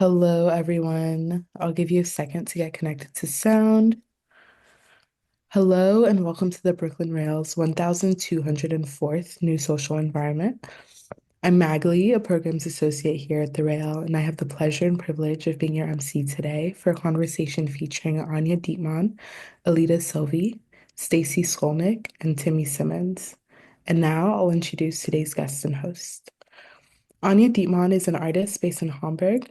Hello, everyone. I'll give you a second to get connected to sound. Hello, and welcome to the Brooklyn Rails 1204th New Social Environment. I'm Magley, a programs associate here at the Rail, and I have the pleasure and privilege of being your MC today for a conversation featuring Anja Dietmann, Elida Silvey, Stacy Skolnik, and Timmy Simonds. And now I'll introduce today's guest and host. Anja Dietmann is an artist based in Hamburg.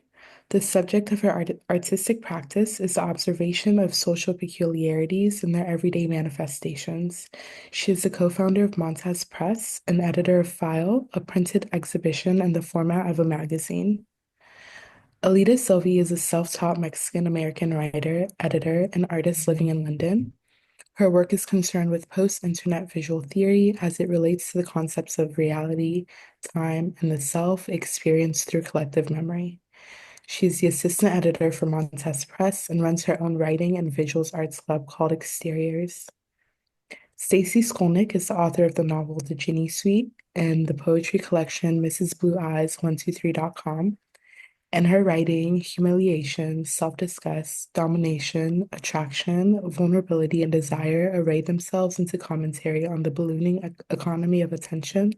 The subject of her artistic practice is the observation of social peculiarities in their everyday manifestations. She is the co-founder of Montez Press and editor of Pfeil, a printed exhibition in the format of a magazine. Elida Silvey is a self-taught Mexican-American writer, editor, and artist living in London. Her work is concerned with post-internet visual theory as it relates to the concepts of reality, time, and the self experienced through collective memory. She's the assistant editor for Montez Press and runs her own writing and visuals arts club called Exteriors. Stacy Skolnik is the author of the novel The Ginny Suite and the poetry collection Mrs. Blue Eyes 123.com. And her writing, humiliation, self-disgust, domination, attraction, vulnerability, and desire array themselves into commentary on the ballooning economy of attention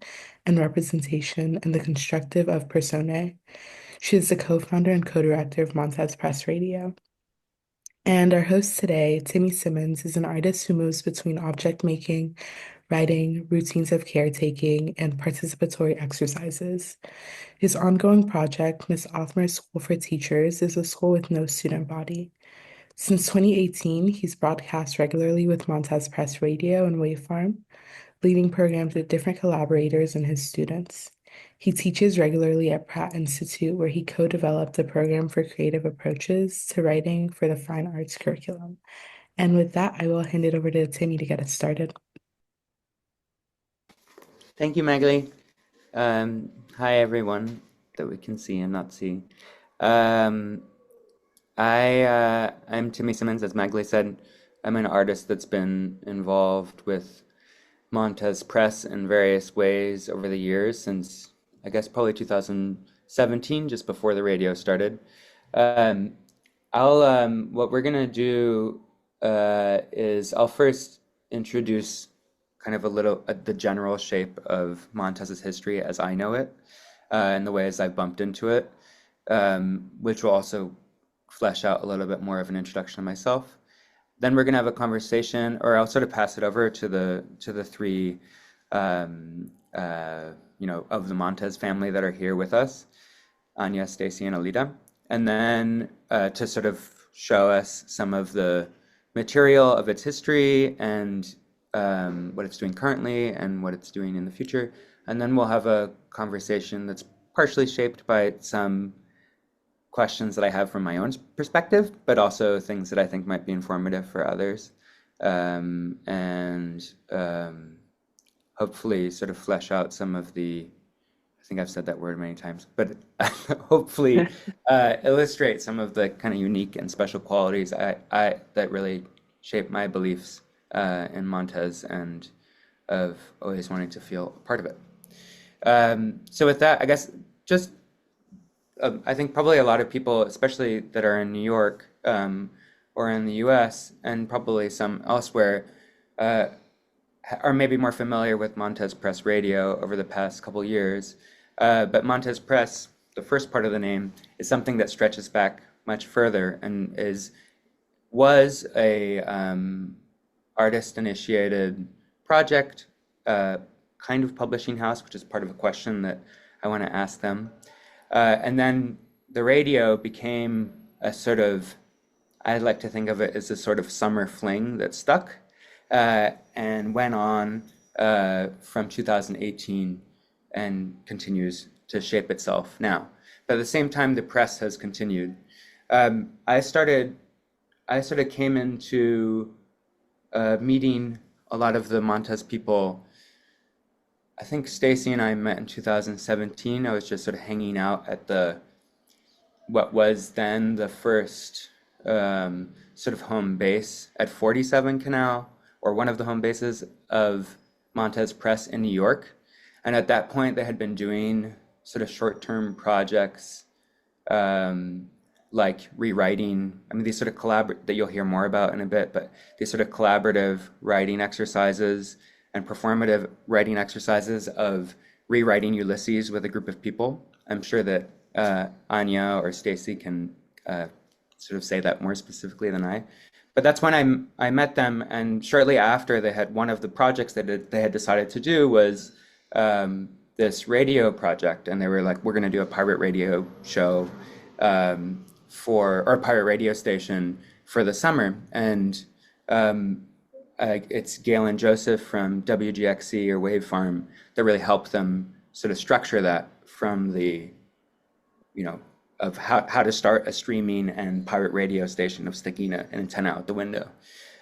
and representation and the constructive of personae. She is the co-founder and co-director of Montez Press Radio. And our host today, Timmy Simonds, is an artist who moves between object making, writing, routines of caretaking, and participatory exercises. His ongoing project, Miss Othmer's School for Teachers, is a school with no student body. Since 2018, he's broadcast regularly with Montez Press Radio and Waveform, leading programs with different collaborators and his students. He teaches regularly at Pratt Institute, where he co-developed a program for creative approaches to writing for the fine arts curriculum. And with that, I will hand it over to Timmy to get us started. Thank you, Magali. Hi, everyone that we can see and not see. Um, I'm Timmy Simmons, as Magali said. I'm an artist that's been involved with Montez Press in various ways over the years since, I guess, probably 2017, just before the radio started. Um, what we're gonna do is I'll first introduce kind of a little the general shape of Montez's history as I know it, and the ways I've bumped into it, which will also flesh out a little bit more of an introduction of myself. Then we're gonna have a conversation, or I'll sort of pass it over to the three, of the Montez family that are here with us, Anja, Stacy, and Elida, and then to sort of show us some of the material of its history and what it's doing currently and what it's doing in the future. And then we'll have a conversation that's partially shaped by some questions that I have from my own perspective, but also things that I think might be informative for others. And hopefully sort of flesh out some of I think I've said that word many times, but hopefully illustrate some of the kind of unique and special qualities that really shape my beliefs in Montez and of always wanting to feel a part of it. So with that, I guess just I think probably a lot of people, especially that are in New York or in the US and probably some elsewhere, are maybe more familiar with Montez Press Radio over the past couple years. But Montez Press, the first part of the name, is something that stretches back much further and was a artist-initiated project, kind of publishing house, which is part of a question that I want to ask them. And then the radio became a sort of, I like to think of it as a sort of summer fling that stuck and went on from 2018 and continues to shape itself now. But at the same time, the press has continued. I sort of came into meeting a lot of the Montez people. I think Stacy and I met in 2017. I was just sort of hanging out at what was then the first sort of home base at 47 Canal, or one of the home bases of Montez Press in New York. And at that point, they had been doing sort of short-term projects like rewriting, I mean, these sort of that you'll hear more about in a bit, but these sort of collaborative writing exercises and performative writing exercises of rewriting Ulysses with a group of people. I'm sure that Anja or Stacy can sort of say that more specifically than I. But that's when I met them, and shortly after, they had one of the projects that they had decided to do was this radio project, and they were like, "We're going to do a pirate radio show or a pirate radio station for the summer." And it's Gail and Joseph from WGXC or Wave Farm that really helped them sort of structure that from the, of how to start a streaming and pirate radio station of sticking an antenna out the window.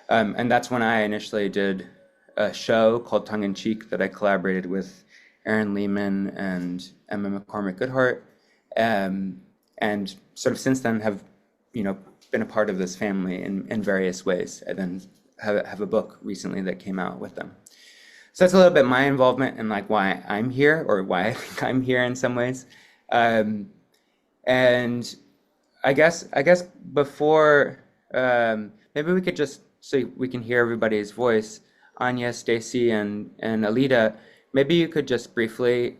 And that's when I initially did a show called Tongue in Cheek that I collaborated with Aaron Lehman and Emma McCormick Goodhart. And sort of since then have, been a part of this family in various ways. And then have a book recently that came out with them. So that's a little bit my involvement and like why I'm here, or why I think I'm here in some ways. And I guess before maybe we could just, so we can hear everybody's voice, Anja, Stacy, and Elida, maybe you could just briefly,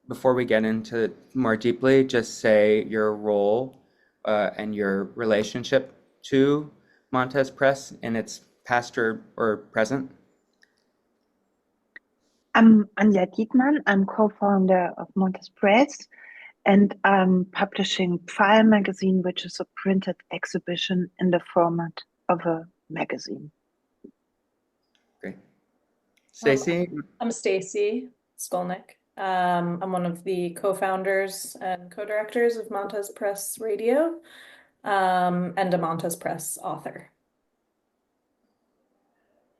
before we get into it more deeply, just say your role and your relationship to Montez Press in its past or present. I'm Anja Dietmann. I'm co-founder of Montez Press, and I'm publishing Pfeil Magazine, which is a printed exhibition in the format of a magazine. Great. Stacy? I'm Stacy Skolnik. I'm one of the co-founders and co-directors of Montez Press Radio, and a Montez Press author.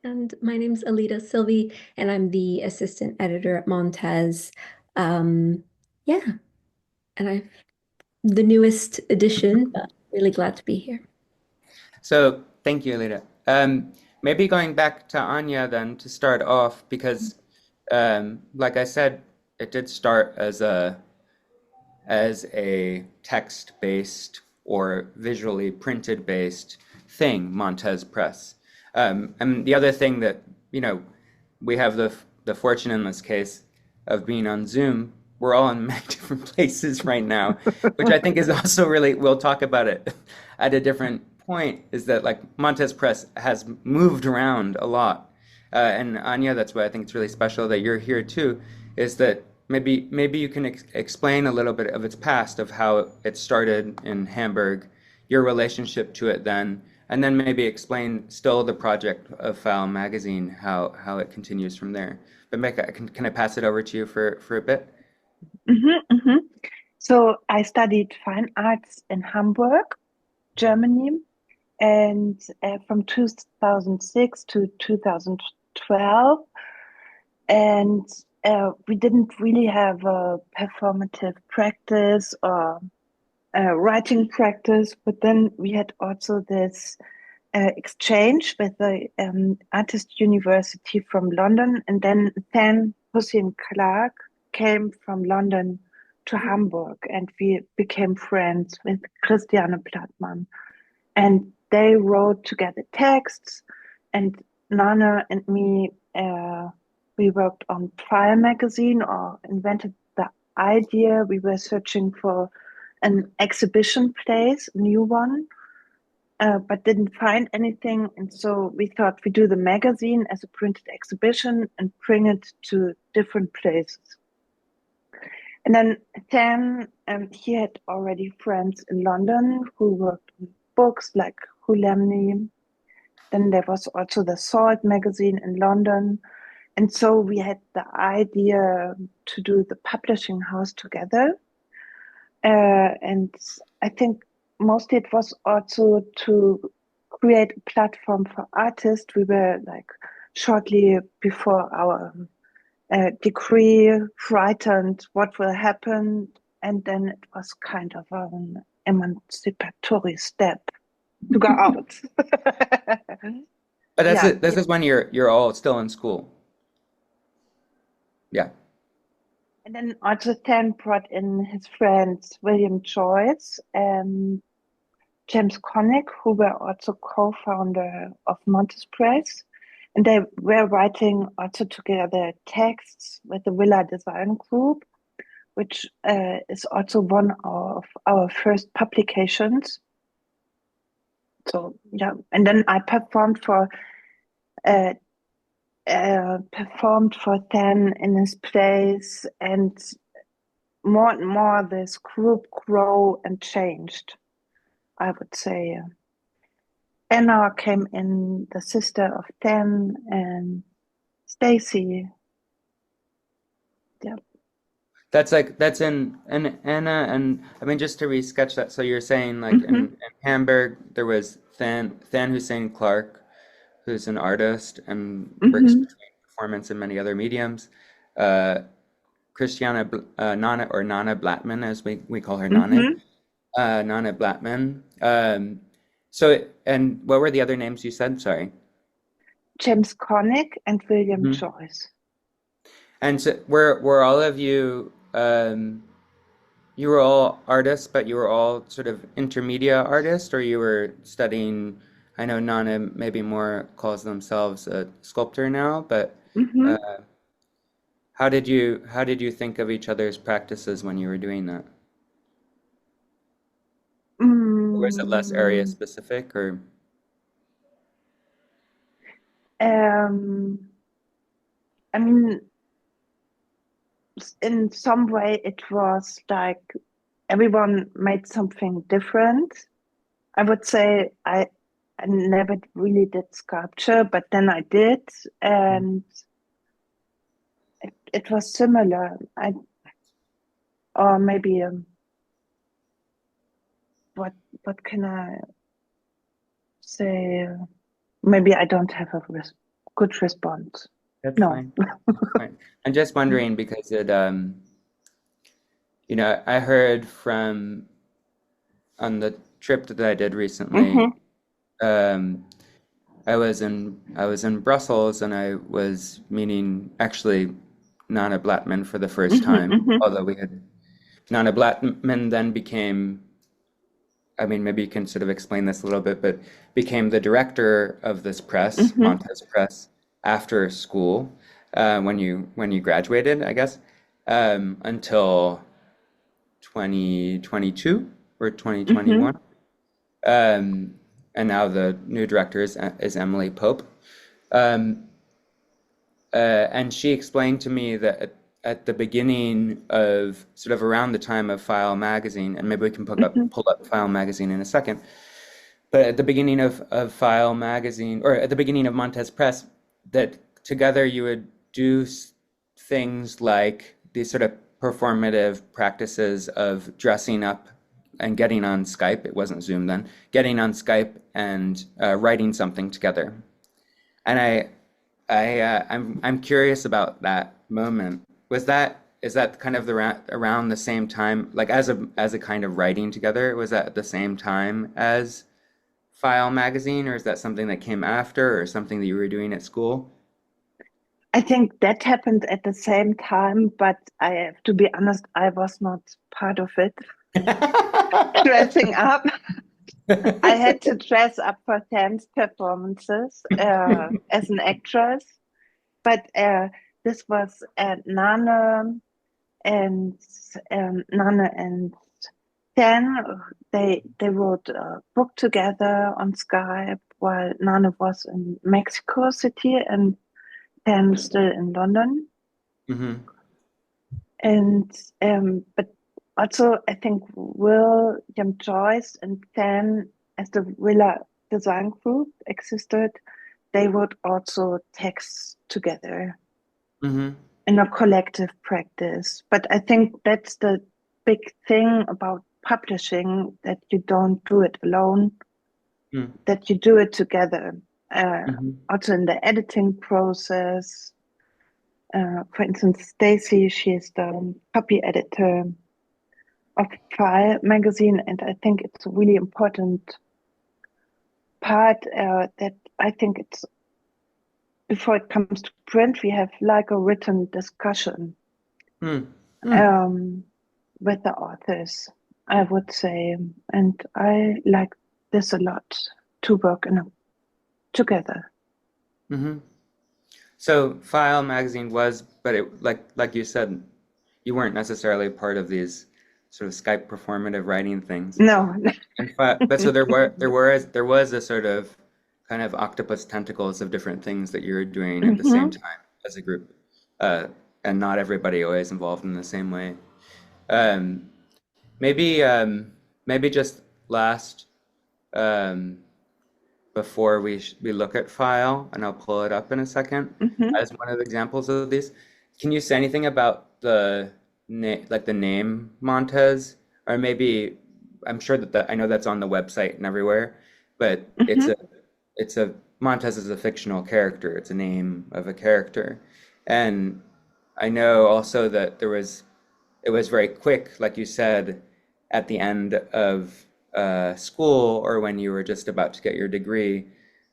And my name's Elida Silvey, and I'm the assistant editor at Montez. And I'm the newest edition, but really glad to be here. So thank you, Elida. Maybe going back to Anja then to start off, because like I said, it did start as a text-based or visually printed-based thing, Montez Press. And the other thing that, we have the fortune in this case of being on Zoom. We're all in many different places right now, which I think is also really, we'll talk about it at a different point, is that like Montez Press has moved around a lot. And Anja, that's why I think it's really special that you're here too, is that maybe you can explain a little bit of its past, of how it started in Hamburg, your relationship to it then, and then maybe explain still the project of Pfeil Magazine, how it continues from there. But Mecca, can I pass it over to you for a bit? Mm-hmm, mm-hmm. So I studied fine arts in Hamburg, Germany, and from 2006 to 2012. And we didn't really have a performative practice or writing practice, but then we had also this exchange with the Artist University from London, and then Hussein Clark came from London to Hamburg, and we became friends with Christiane Plattmann, and they wrote together texts, and Nana and me, we worked on Pfeil Magazine, or invented the idea. We were searching for an exhibition place, a new one, but didn't find anything. And so we thought we do the magazine as a printed exhibition and bring it to different places. And then he had already friends in London who worked on books like Hulemni. Then there was also the Salt magazine in London. And so we had the idea to do the publishing house together. And I think mostly it was also to create a platform for artists. We were like shortly before our degree, frightened what will happen. And then it was kind of an emancipatory step to go out. But this is when you're all still in school. Yeah. And then also Stan brought in his friends, William Joyce, and James Connick, who were also co-founder of Montez Press, and they were writing also together texts with the Villa Design Group, which is also one of our first publications. So yeah, and then I performed for then in his place, and more this group grow and changed, I would say. Anna came in, the sister of Dan, and Stacy. Yeah. That's in Anna, and I mean, just to re-sketch that, so you're saying like in Hamburg there was Than Hussein Clark, who's an artist and works between performance and many other mediums. Christiana Nana Blattman, as we call her, Nana Blattman. And what were the other names you said? Sorry. James Connick and William Joyce. And so were all of you, you were all artists, but you were all sort of intermedia artists, or you were studying, I know Nana maybe more calls themselves a sculptor now, but how did you think of each other's practices when you were doing that? Or was it less area specific, or? I mean, in some way it was like everyone made something different. I would say I never really did sculpture, but then I did, and it was similar. Or maybe what can I say? Maybe I don't have a good response. That's No. fine. That's fine. I'm just wondering because it, you know, I heard from on the trip that I did recently. I was in Brussels, and I was meeting actually Nana Blattman for the first time. Although Nana Blattman then became, I mean, maybe you can sort of explain this a little bit, but became the director of this press, Montez Press, after school, when you graduated, I guess, until 2022 or 2021. And now the new director is Emily Pope. And she explained to me that at the beginning of sort of around the time of Pfeil Magazine, and maybe we can pull up Pfeil Magazine in a second, but at the beginning of Pfeil Magazine, or at the beginning of Montez Press, that together you would do things like these sort of performative practices of dressing up and getting on Skype. It wasn't Zoom then. Getting on Skype and writing something together. And I'm curious about that moment. Is that kind of around the same time, like as a kind of writing together? Was that at the same time as Pfeil Magazine, or is that something that came after, or something that you were doing at school? I think that happened at the same time, but I have to be honest, I was not part of it. Dressing up. I had to dress up for dance performances as an actress, but this was Nana and Dan. They wrote a book together on Skype while Nana was in Mexico City and Dan still in London. And but also I think William Joyce and Dan, as the Villa Design Group existed, they wrote also texts together in a collective practice. But I think that's the big thing about publishing, that you don't do it alone, that you do it together. Also in the editing process. For instance, Stacy, she is the copy editor of Pfeil Magazine, and I think it's a really important part that I think it's, before it comes to print, we have like a written discussion with the authors, I would say, and I like there's a lot to work together. Mm-hmm. So Pfeil Magazine was, but it like you said, you weren't necessarily part of these sort of Skype performative writing things. No. But so there was a sort of kind of octopus tentacles of different things that you were doing at the same time as a group, and not everybody always involved in the same way. Um, maybe just last before we look at Pfeil, and I'll pull it up in a second as one of the examples of these. Can you say anything about the name Montez, or maybe I'm sure that I know that's on the website and everywhere, but it's a Montez is a fictional character. It's a name of a character, and I know also that it was very quick, like you said, at the end of school or when you were just about to get your degree,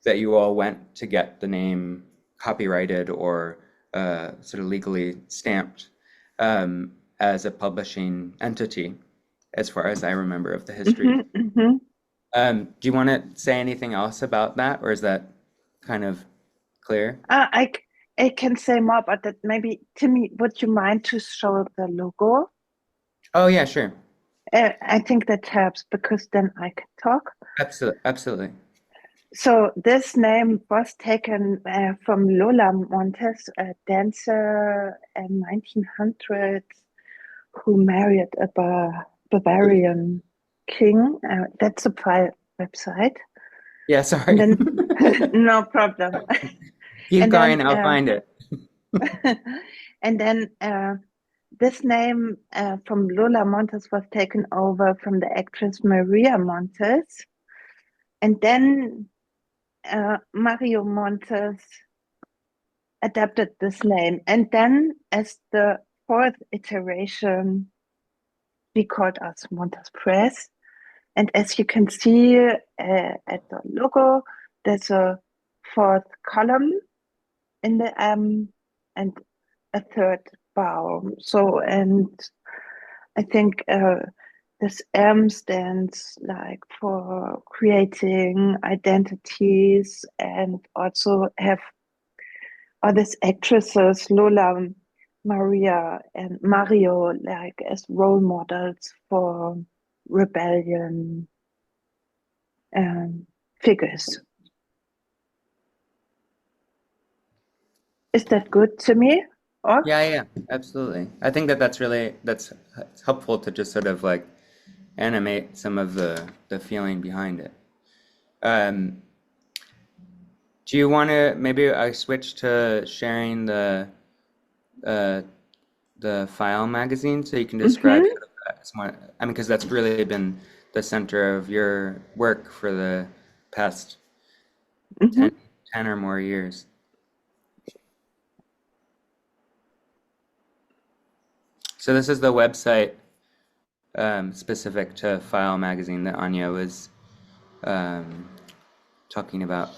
that you all went to get the name copyrighted or sort of legally stamped as a publishing entity, as far as I remember of the history. Do you want to say anything else about that, or is that kind of clear? I can say more about that. Maybe, Timmy, would you mind to show the logo? Oh, yeah, sure. I think that helps because then I can talk. Absolutely. So this name was taken from Lola Montez, a dancer in 1900 who married a Bavarian king. That's a private website. Yeah, sorry. Then, no problem. Keep going, I'll find it. And then this name from Lola Montez was taken over from the actress Maria Montez. And then Mario Montez adapted this name. And then as the fourth iteration, we called us Montez Press. And as you can see at the logo, there's a fourth column in the M and a third bow. So, and I think this M stands like for creating identities, and also have all these actresses, Lola, Maria, and Mario, like as role models for rebellion figures. Is that good to me? Or? Yeah, absolutely. I think that's helpful to just sort of like animate some of the feeling behind it. Do you want to, maybe I switch to sharing the Pfeil magazine so you can describe because that's really been the center of your work for the past 10 or more years. So this is the website specific to Pfeil Magazine that Anja was talking about.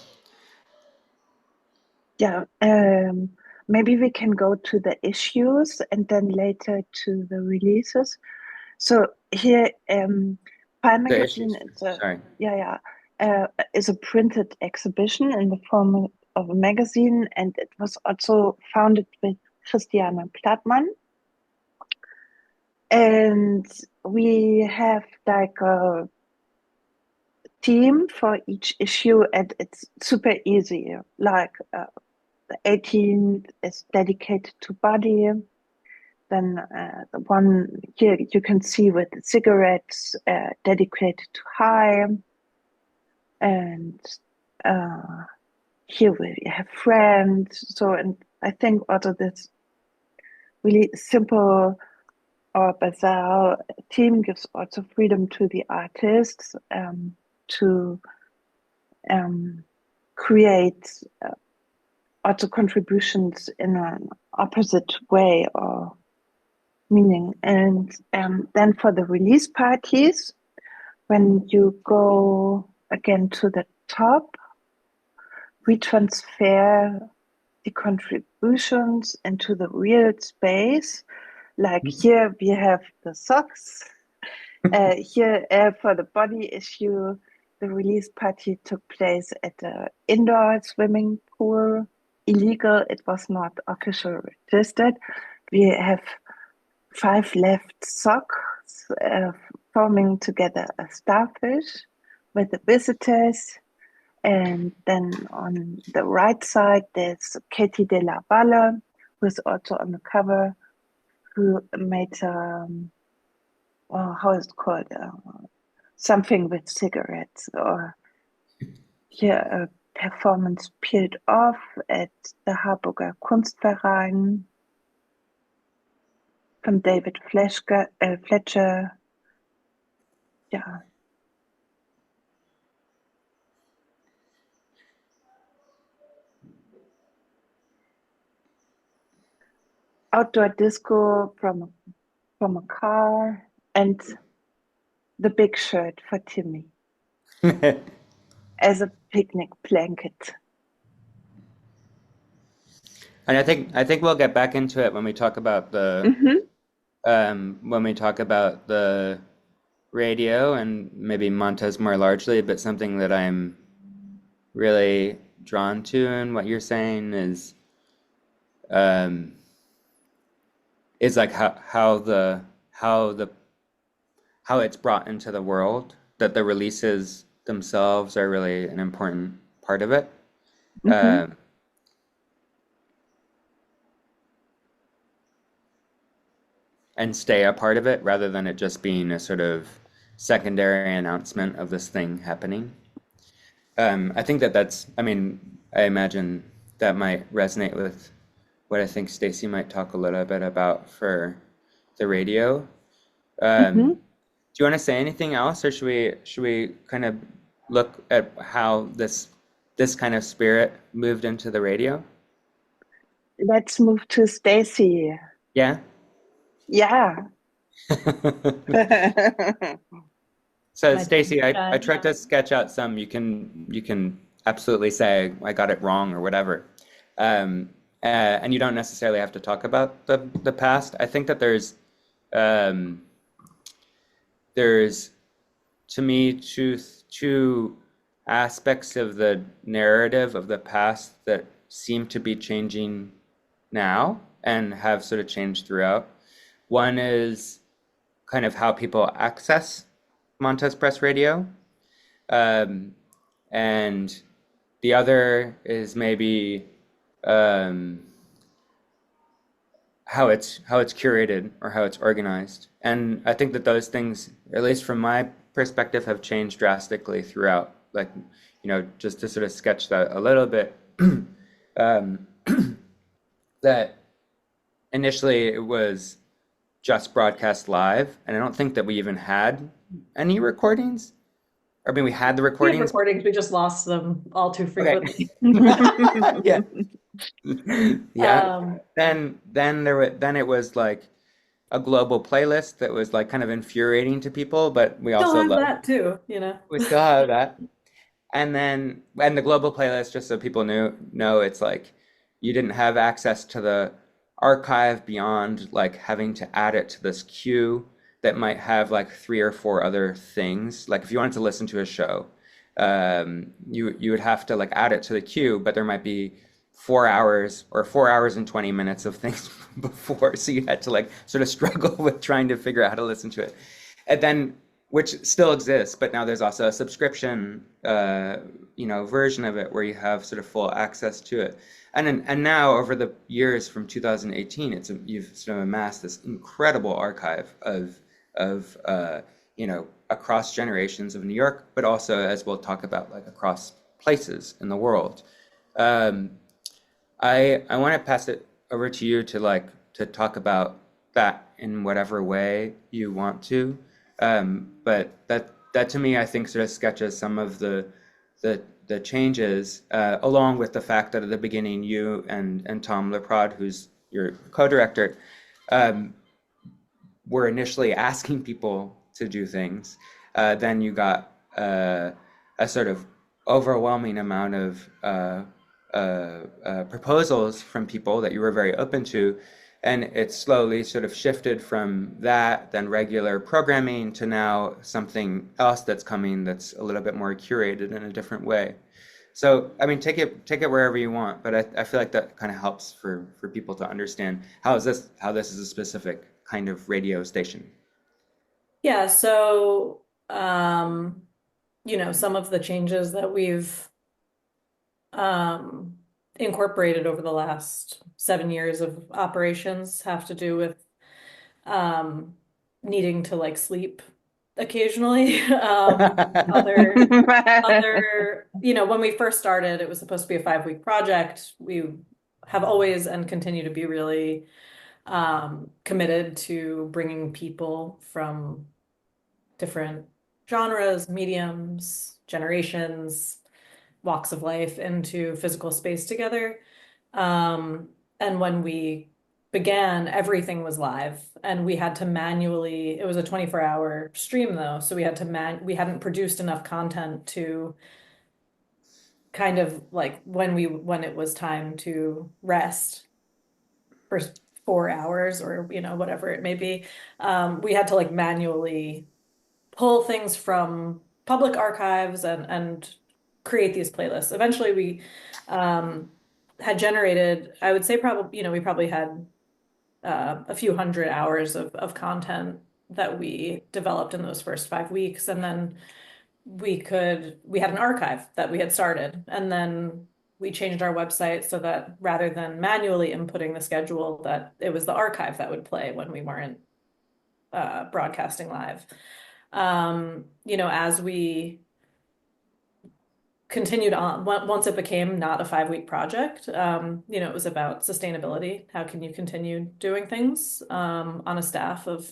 Yeah, maybe we can go to the issues and then later to the releases. So here, Pfeil Magazine is a printed exhibition in the form of a magazine, and it was also founded with Christiane Plattmann. And we have like a theme for each issue, and it's super easy. Like the 18th is dedicated to body. Then the one here you can see with cigarettes dedicated to high. And here we have friends. So, and I think also this really simple or bizarre theme gives also freedom to the artists to create also contributions in an opposite way or meaning. And then for the release parties, when you go again to the top, we transfer the contributions into the real space. Like here we have the socks. Here for the body issue, the release party took place at the indoor swimming pool. Illegal, it was not officially registered. We have 5 left socks forming together a starfish with the visitors. And then on the right side, there's Katie de la Valle, who's also on the cover, who made, how is it called? Something with cigarettes, or here a performance peeled off at the Harburger Kunstverein from David Fletcher. Yeah. Outdoor disco from a car, and the big shirt for Timmy as a picnic blanket. And I think we'll get back into it when we talk about the radio and maybe Montez more largely, but something that I'm really drawn to in what you're saying is like how it's brought into the world, that the releases themselves are really an important part of it. And stay a part of it rather than it just being a sort of secondary announcement of this thing happening. I think I imagine that might resonate with what I think Stacy might talk a little bit about for the radio. Do you want to say anything else, or should we kind of look at how this kind of spirit moved into the radio? Let's move to Stacy. Yeah. Yeah. So Stacy, I tried to sketch out some. You can absolutely say I got it wrong or whatever, and you don't necessarily have to talk about the past. I think that there's to me two aspects of the narrative of the past that seem to be changing now and have sort of changed throughout. One is kind of how people access Montez Press Radio, and the other is maybe how it's curated or how it's organized. And I think that those things, at least from my perspective, have changed drastically throughout. Like, just to sort of sketch that a little bit, that initially it was just broadcast live, and I don't think that we even had any recordings. I mean, we had the recordings. We had recordings, we just lost them all too frequently. Okay. Yeah. Then it was like a global playlist that was like kind of infuriating to people, but we also still have that too, We still have that. And the global playlist, just so people know, it's like you didn't have access to the archive beyond like having to add it to this queue that might have like 3 or 4 other things. Like if you wanted to listen to a show, you would have to like add it to the queue, but there might be 4 hours or 4 hours and 20 minutes of things before, so you had to like sort of struggle with trying to figure out how to listen to it. And then, which still exists, but now there's also a subscription version of it where you have sort of full access to it. And now over the years from 2018, you've sort of amassed this incredible archive of across generations of New York, but also, as we'll talk about, like across places in the world. I want to pass it over to you to talk about that in whatever way you want to. But that to me, I think sort of sketches some of the changes, along with the fact that at the beginning you and Tom Leprad, who's your co-director, were initially asking people to do things. Then you got a sort of overwhelming amount of proposals from people that you were very open to. And it's slowly sort of shifted from that, then regular programming, to now something else that's coming that's a little bit more curated in a different way. So, I mean, take it wherever you want, but I feel like that kind of helps for people to understand how this is a specific kind of radio station. Yeah, so some of the changes that we've um, incorporated over the last 7 years of operations have to do with um, needing to like sleep occasionally. Other, when we first started, it was supposed to be a 5-week project. We have always and continue to be really committed to bringing people from different genres, mediums, generations, walks of life into physical space together. And when we began, everything was live, and we had to manually, it was a 24-hour stream though, so we hadn't produced enough content to kind of like when it was time to rest for 4 hours or whatever it may be, we had to like manually pull things from public archives and create these playlists. Eventually, we had generated, I would say, we probably had a few hundred hours of content that we developed in those first 5 weeks, and then we had an archive that we had started, and then we changed our website so that rather than manually inputting the schedule, that it was the archive that would play when we weren't broadcasting live. As we continued on, once it became not a 5-week project, it was about sustainability. How can you continue doing things on a staff of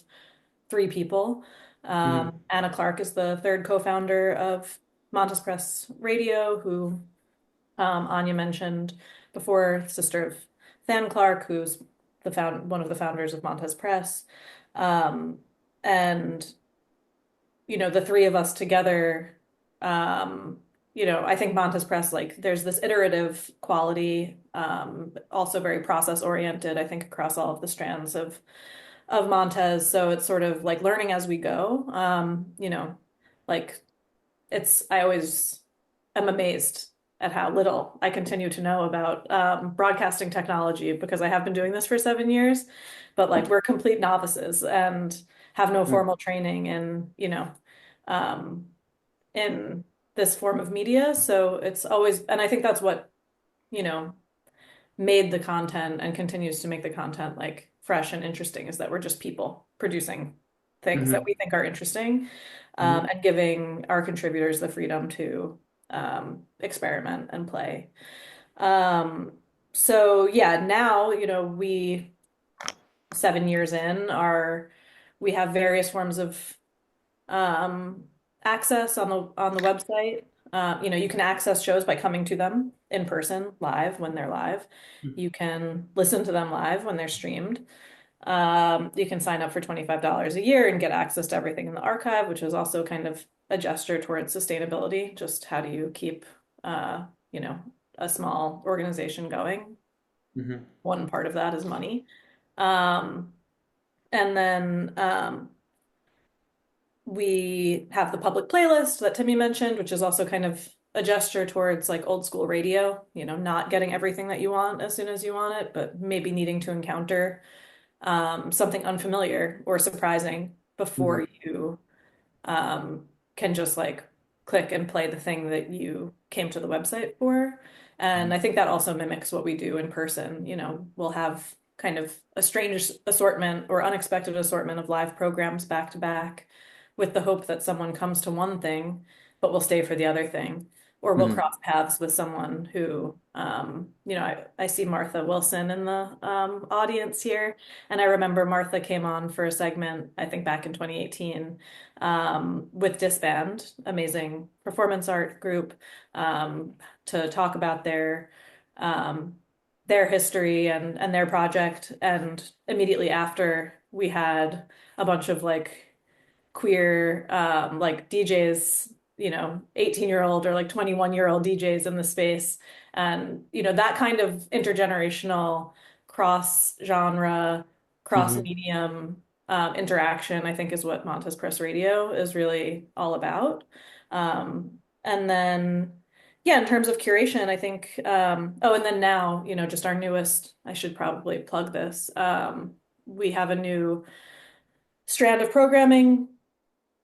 3 people? Anna Clark is the third co-founder of Montez Press Radio, who Anja mentioned before, sister of Than Clark, who's one of the founders of Montez Press. And the 3 of us together, I think Montez Press, like there's this iterative quality, also very process oriented, I think, across all of the strands of Montez. So it's sort of like learning as we go. Like I always am amazed at how little I continue to know about broadcasting technology, because I have been doing this for 7 years, but like we're complete novices and have no formal training in this form of media. So it's always, and I think that's what, made the content and continues to make the content like fresh and interesting, is that we're just people producing things that we think are interesting, and giving our contributors the freedom to experiment and play. So yeah, now, we 7 years in we have various forms of access on the website. You can access shows by coming to them in person, live when they're live. You can listen to them live when they're streamed. You can sign up for $25 a year and get access to everything in the archive, which is also kind of a gesture towards sustainability. Just how do you keep, a small organization going? One part of that is money. And then we have the public playlist that Timmy mentioned, which is also kind of a gesture towards like old school radio, not getting everything that you want as soon as you want it, but maybe needing to encounter something unfamiliar or surprising before you can just like click and play the thing that you came to the website for. And I think that also mimics what we do in person. We'll have kind of a strange assortment or unexpected assortment of live programs back to back, with the hope that someone comes to one thing, but will stay for the other thing. Or we'll cross paths with someone who, I see Martha Wilson in the audience here. And I remember Martha came on for a segment, I think back in 2018, with Disband, amazing performance art group, to talk about their history and their project. And immediately after, we had a bunch of like queer like DJs, 18-year-old or like 21-year-old DJs in the space. And, that kind of intergenerational cross-genre, Hmm. cross-medium interaction, I think is what Montez Press Radio is really all about. And then, yeah, in terms of curation, I think, oh, and then now, just our newest, I should probably plug this. We have a new strand of programming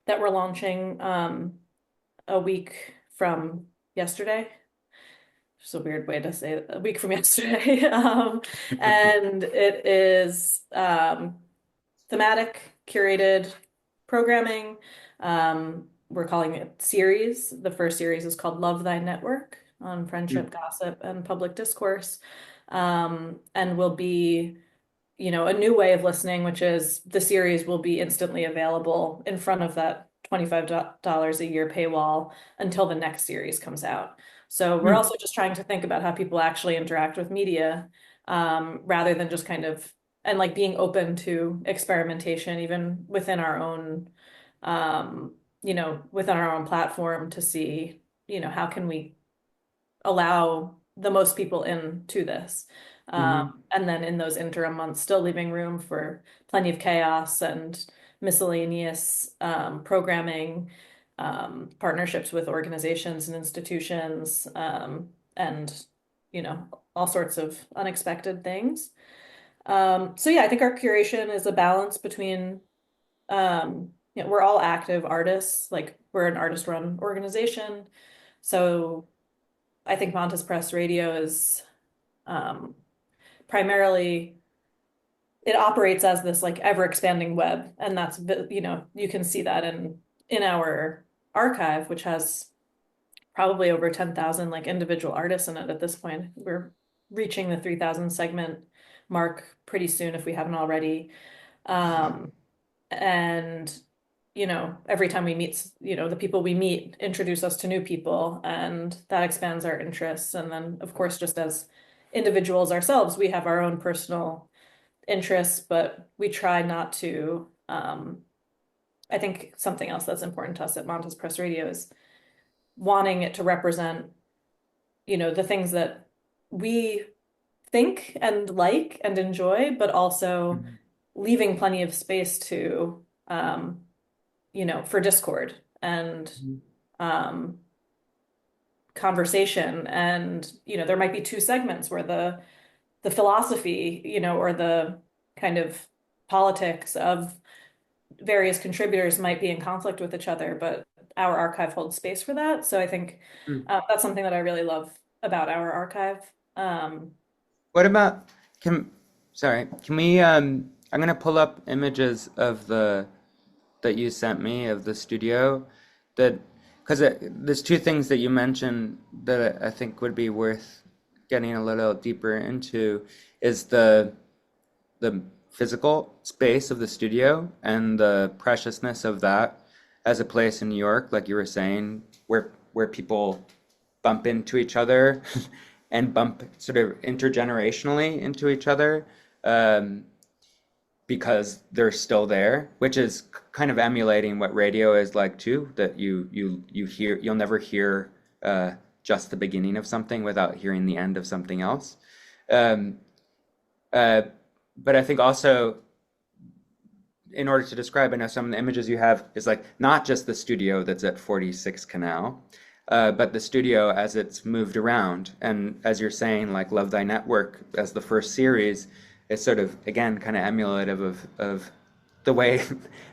that we're launching a week from yesterday. Just a weird way to say it, a week from yesterday. And it is thematic, curated programming. We're calling it series. The first series is called Love Thy Network on friendship, gossip, and public discourse. And will be, a new way of listening, which is the series will be instantly available in front of that $25 a year paywall until the next series comes out. So we're also just trying to think about how people actually interact with media, rather than just kind of, and like being open to experimentation, even within our own platform to see, how can we allow the most people into this. Hmm. And then in those interim months, still leaving room for plenty of chaos and miscellaneous programming, partnerships with organizations and institutions, and, all sorts of unexpected things. So yeah, I think our curation is a balance between, we're all active artists, like we're an artist-run organization. So I think Montez Press Radio is um, primarily it operates as this like ever expanding web, and that's you can see that in our archive, which has probably over 10,000 like individual artists in it at this point. We're reaching the 3,000 segment mark pretty soon if we haven't already. Um, and every time we meet, the people we meet introduce us to new people, and that expands our interests. And then, of course, just as individuals ourselves, we have our own personal interests, but we try not to. I think something else that's important to us at Montez Press Radio is wanting it to represent, the things that we think and like and enjoy, but also leaving plenty of space to for discord and um, conversation. And, there might be two segments where the philosophy, or the kind of politics of various contributors might be in conflict with each other, but our archive holds space for that. So I think that's something that I really love about our archive. Um, What about can we I'm gonna pull up images of the that you sent me of the studio that because there's two things that you mentioned that I think would be worth getting a little deeper into is the physical space of the studio and the preciousness of that as a place in New York, like you were saying, where people bump into each other and bump sort of intergenerationally into each other, um, because they're still there, which is kind of emulating what radio is like too, that you'll never hear just the beginning of something without hearing the end of something else. Um, uh, but I think also in order to describe, I know some of the images you have is like not just the studio that's at 46 Canal, but the studio as it's moved around. And as you're saying, like Love Thy Network as the first series is sort of, again, kind of emulative of the way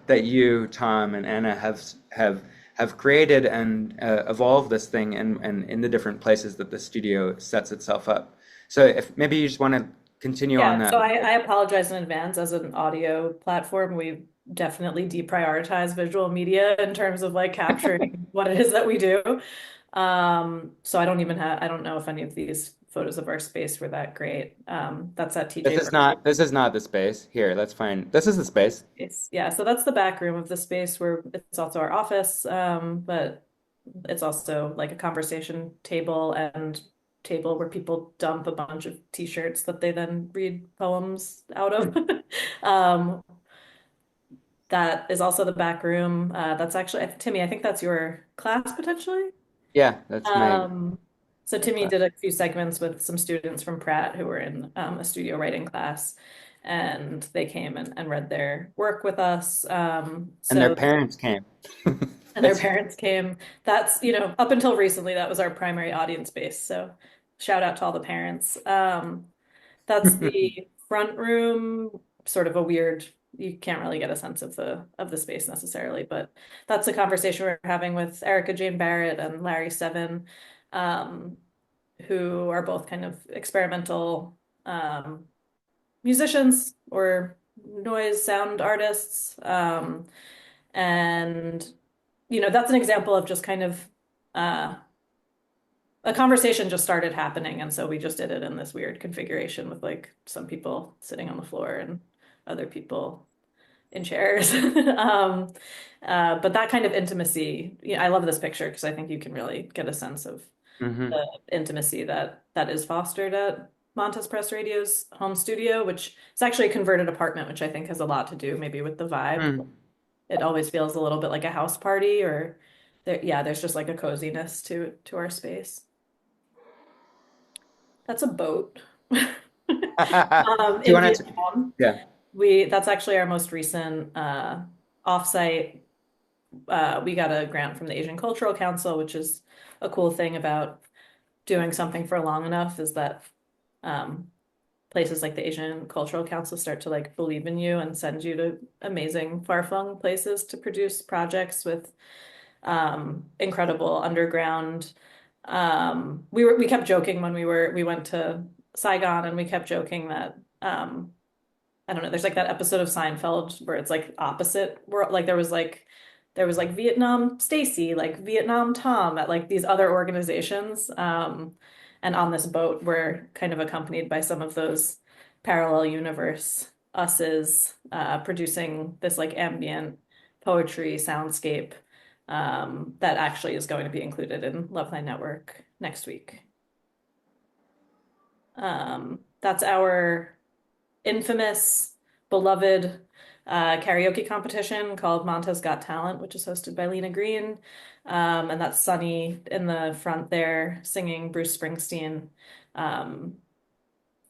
that you, Tom, and Anna have created and evolved this thing and in the different places that the studio sets itself up. So if maybe you just want to continue on Yeah, that. so I apologize in advance. As an audio platform, we definitely deprioritize visual media in terms of like capturing what it is that we do. So I don't know if any of these photos of our space were that great. That's at TJ This is not the space. Here, let's find. This is the space. It's, yeah, so that's the back room of the space where it's also our office, but it's also like a conversation table and table where people dump a bunch of t-shirts that they then read poems out of. Um, that is also the back room. That's actually, Timmy, I think that's your class potentially. Yeah, that's my Um, So Timmy did a few segments with some students from Pratt who were in a studio writing class, and they came and read their work with us. And their So parents came. and their That's parents came. That's, up until recently, that was our primary audience base. So shout out to all the parents. That's the front room, sort of a weird, you can't really get a sense of the space necessarily, but that's a conversation we're having with Erica Jane Barrett and Larry Seven, um, who are both kind of experimental musicians or noise sound artists. And that's an example of just kind of uh, a conversation just started happening, and so we just did it in this weird configuration with like some people sitting on the floor and other people in chairs. But that kind of intimacy, I love this picture because I think you can really get a sense of hmm the intimacy that is fostered at Montez Press Radio's home studio, which is actually a converted apartment, which I think has a lot to do maybe with the vibe. It always feels a little bit like a house party, or there's just like a coziness to our space. That's a boat. Do you In want to? Vietnam, Yeah. that's actually our most recent offsite. We got a grant from the Asian Cultural Council, which is a cool thing about doing something for long enough is that um, places like the Asian Cultural Council start to like believe in you and send you to amazing far-flung places to produce projects with incredible underground. We kept joking when we went to Saigon, and we kept joking that I don't know, there's like that episode of Seinfeld where it's like opposite world, like there was like Vietnam Stacy, like Vietnam Tom at like these other organizations. And on this boat, we're kind of accompanied by some of those parallel universe us's producing this like ambient poetry soundscape that actually is going to be included in Love Thy Network next week. That's our infamous, beloved karaoke competition called Montez Got Talent, which is hosted by Lena Green. And that's Sunny in the front there singing Bruce Springsteen. Um,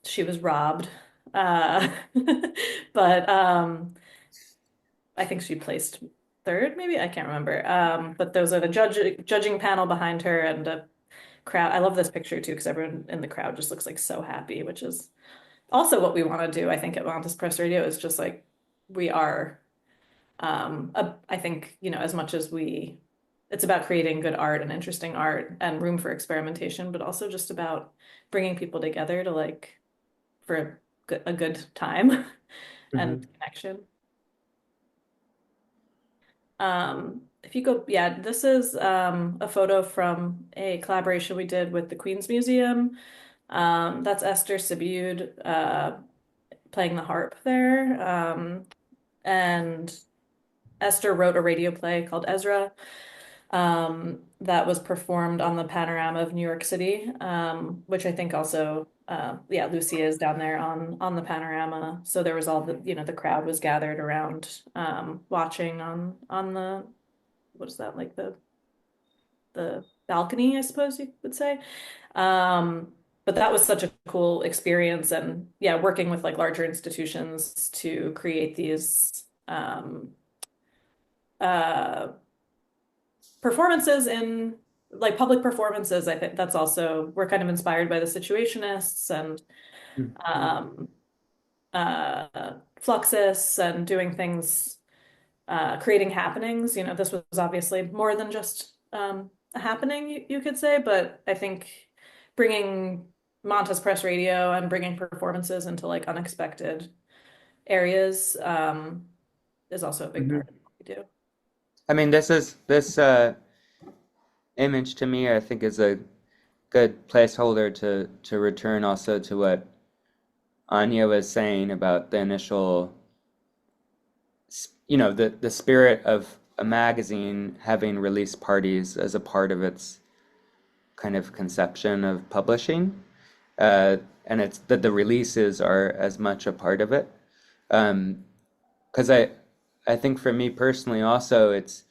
she was robbed. Uh, but I think she placed third, maybe. I can't remember. But those are the judging panel behind her and a crowd. I love this picture too because everyone in the crowd just looks like so happy, which is also what we want to do, I think, at Montez Press Radio is just like we are. I think, as much as it's about creating good art and interesting art and room for experimentation, but also just about bringing people together to like for a good time and connection. If you go, yeah, this is a photo from a collaboration we did with the Queen's Museum. That's Esther Sibiud playing the harp there. And Esther wrote a radio play called Ezra that was performed on the Panorama of New York City, which I think also, yeah, Lucy is down there on the Panorama. So there was all the crowd was gathered around watching on the, what is that, like the balcony, I suppose you would say. But that was such a cool experience, and yeah, working with like larger institutions to create these uh, performances in like public performances. I think that's also, we're kind of inspired by the Situationists and um, Fluxus and doing things, creating happenings. This was obviously more than just a happening, you could say, but I think bringing Montez Press Radio and bringing performances into like unexpected areas is also a big part of what we do. I mean, this image to me, I think, is a good placeholder to return also to what Anja was saying about the initial, the spirit of a magazine having release parties as a part of its kind of conception of publishing, and it's that the releases are as much a part of it. Because I think for me personally also, it's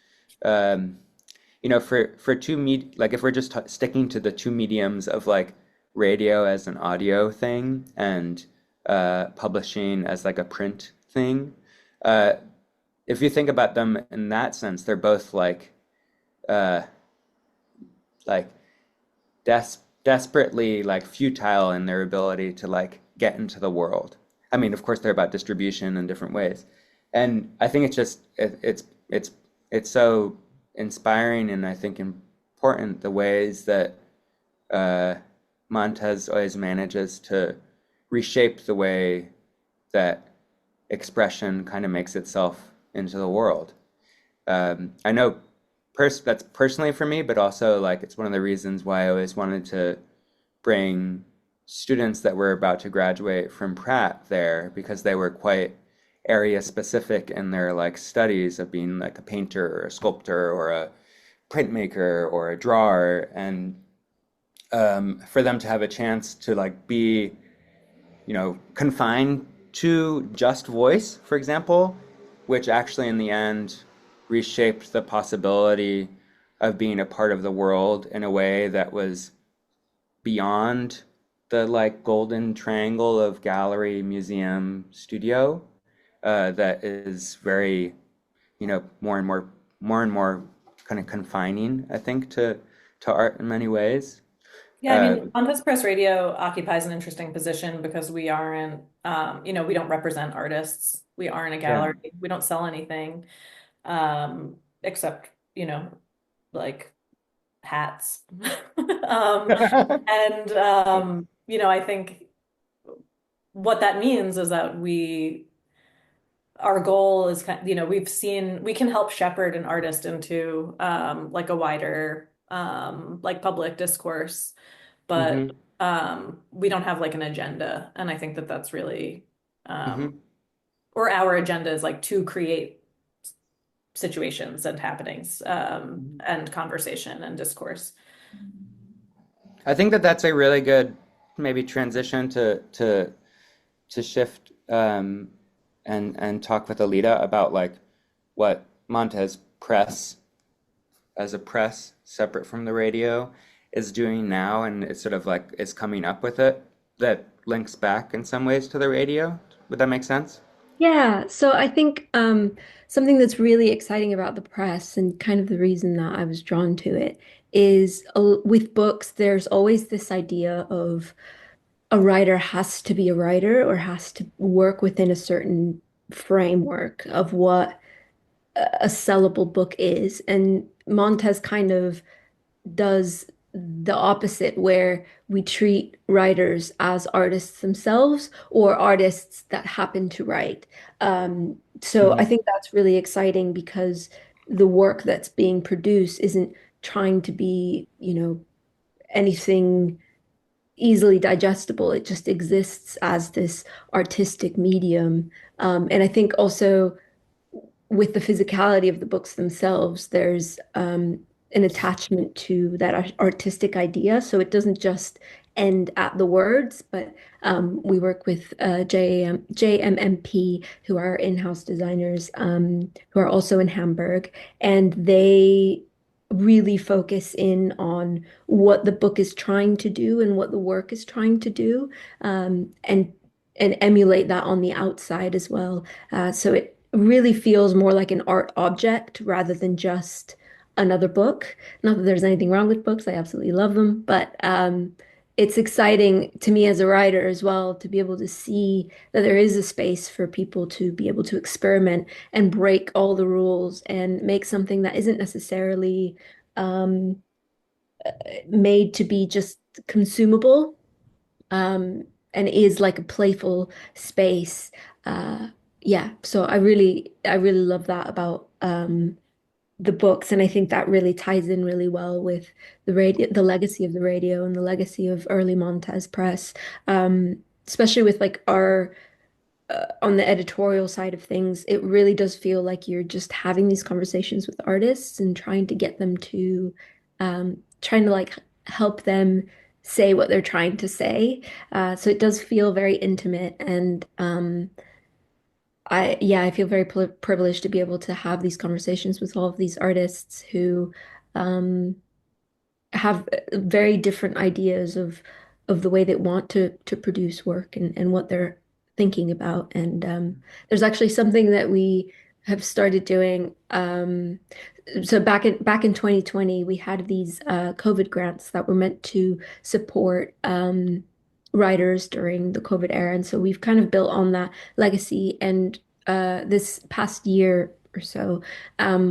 for like if we're just sticking to the two mediums of like radio as an audio thing and publishing as like a print thing, uh, if you think about them in that sense, they're both uh, like desperately like futile in their ability to like get into the world. I mean, of course, they're about distribution in different ways, and I think it's just it's so inspiring and I think important the ways that uh, Montez always manages to reshape the way that expression kind of makes itself into the world. I know that's personally for me, but also like it's one of the reasons why I always wanted to bring students that were about to graduate from Pratt there because they were quite area specific in their like studies of being like a painter or a sculptor or a printmaker or a drawer, and for them to have a chance to like be, confined to just voice, for example, which actually in the end reshaped the possibility of being a part of the world in a way that was beyond the like golden triangle of gallery, museum, studio, that is very, more and more kind of confining, I think, to art in many ways. Yeah, I Uh, mean, Montez Press Radio occupies an interesting position because we aren't, we don't represent artists. We aren't a yeah. gallery. We don't sell anything, except, like hats. And I think what that means is that our goal is we can help shepherd an artist into like a wider like public discourse, but hmm we don't have like an agenda. And I think that that's really hmm or our agenda is like to create situations and happenings and conversation and discourse. I think that that's a really good maybe transition to shift and talk with Elida about like what Montez Press as a press separate from the radio is doing now, and it's sort of like is coming up with it that links back in some ways to the radio. Would that make sense? Yeah, so I think something that's really exciting about the press and kind of the reason that I was drawn to it is with books, there's always this idea of a writer has to be a writer or has to work within a certain framework of what a sellable book is. And Montez kind of does the opposite, where we treat writers as artists themselves or artists that happen to write. So I hmm think that's really exciting because the work that's being produced isn't trying to be, anything easily digestible. It just exists as this artistic medium. And I think also with the physicality of the books themselves, there's an attachment to that artistic idea. So it doesn't just end at the words, but we work with JMMP, who are in-house designers, who are also in Hamburg, and they really focus in on what the book is trying to do and what the work is trying to do, and emulate that on the outside as well. So it really feels more like an art object rather than just another book. Not that there's anything wrong with books, I absolutely love them, but it's exciting to me as a writer as well to be able to see that there is a space for people to be able to experiment and break all the rules and make something that isn't necessarily um, made to be just consumable, um, and is like a playful space. Uh, yeah, so I really love that about the books, and I think that really ties in really well with the radio, the legacy of the radio, and the legacy of early Montez Press, especially with like our on the editorial side of things. It really does feel like you're just having these conversations with artists and trying to get them to trying to like help them say what they're trying to say. So it does feel very intimate, and I feel very privileged to be able to have these conversations with all of these artists who have very different ideas of the way they want to produce work and what they're thinking about. And there's actually something that we have started doing. So back in 2020, we had these COVID grants that were meant to support writers during the COVID era, and so we've kind of built on that legacy. And this past year or so,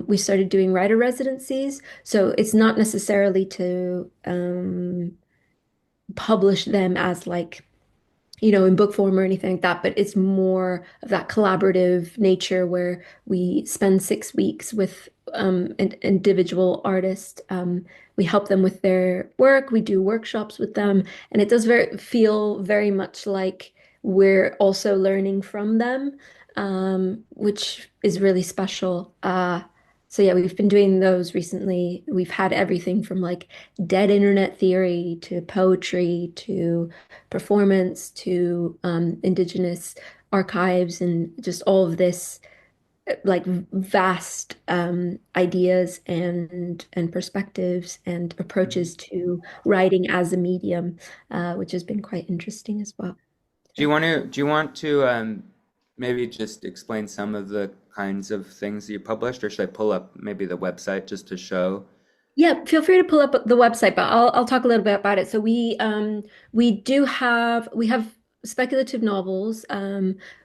we started doing writer residencies. So it's not necessarily to publish them as like, in book form or anything like that, but it's more of that collaborative nature where we spend 6 weeks with an individual artist. We help them with their work. We do workshops with them, and it does feel very much like we're also learning from them, which is really special. So yeah, we've been doing those recently. We've had everything from like dead internet theory to poetry to performance to indigenous archives and just all of this like vast ideas and perspectives and approaches to writing as a medium, which has been quite interesting as well. Do you want to maybe just explain some of the kinds of things that you published, or should I pull up maybe the website just to show? Yeah, feel free to pull up the website, but I'll talk a little bit about it. So we have speculative novels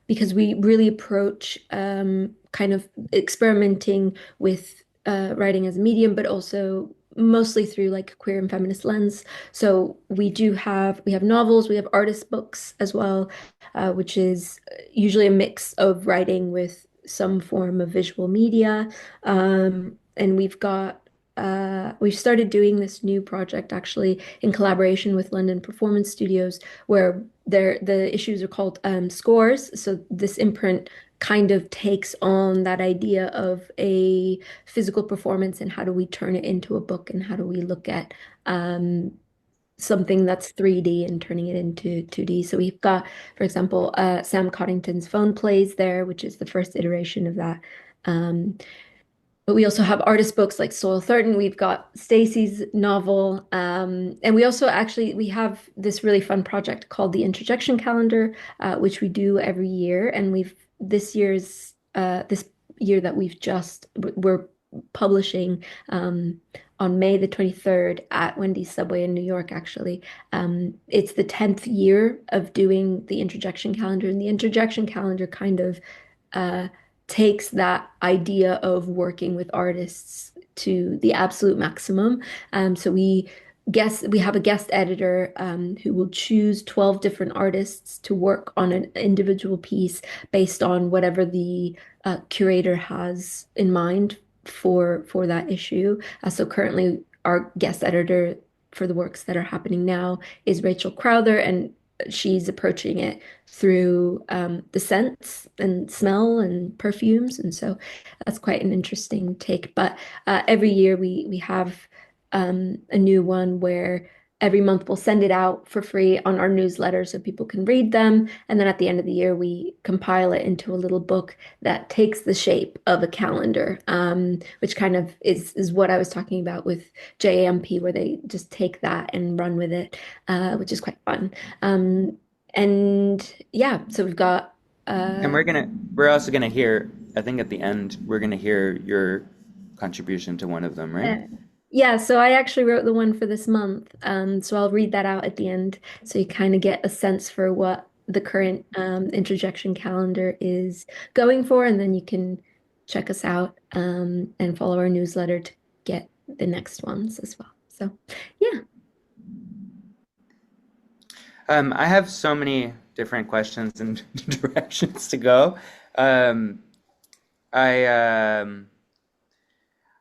because we really approach kind of experimenting with writing as a medium, but also mostly through like queer and feminist lens. So we have novels, we have artist books as well, which is usually a mix of writing with some form of visual media. And we've started doing this new project actually in collaboration with London Performance Studios, where the issues are called scores. So this imprint kind of takes on that idea of a physical performance and how do we turn it into a book and how do we look at something that's 3D and turning it into 2D. So we've got, for example, Sam Coddington's Phone Plays there, which is the first iteration of that. Um, but we also have artist books like Soil Thurton. We've got Stacy's novel. And we also actually we have this really fun project called the Interjection Calendar, which we do every year. And this year that we're publishing on May the 23rd at Wendy's Subway in New York, actually. It's the 10th year of doing the Interjection Calendar. And the Interjection Calendar kind of uh, takes that idea of working with artists to the absolute maximum. So we have a guest editor who will choose 12 different artists to work on an individual piece based on whatever the curator has in mind for that issue. So currently, our guest editor for the works that are happening now is Rachel Crowther, and she's approaching it through the scents and smell and perfumes, and so that's quite an interesting take. But every year we have a new one where every month we'll send it out for free on our newsletter so people can read them, and then at the end of the year we compile it into a little book that takes the shape of a calendar, which kind of is what I was talking about with JAMP, where they just take that and run with it, which is quite fun. And yeah, so we've got And we're also gonna hear, I think at the end, we're gonna hear your contribution to one of them, right? uh, yeah, so I actually wrote the one for this month. So I'll read that out at the end so you kind of get a sense for what the current interjection calendar is going for, and then you can check us out and follow our newsletter to get the next ones as well. So yeah. I have so many different questions and directions to go. Um, I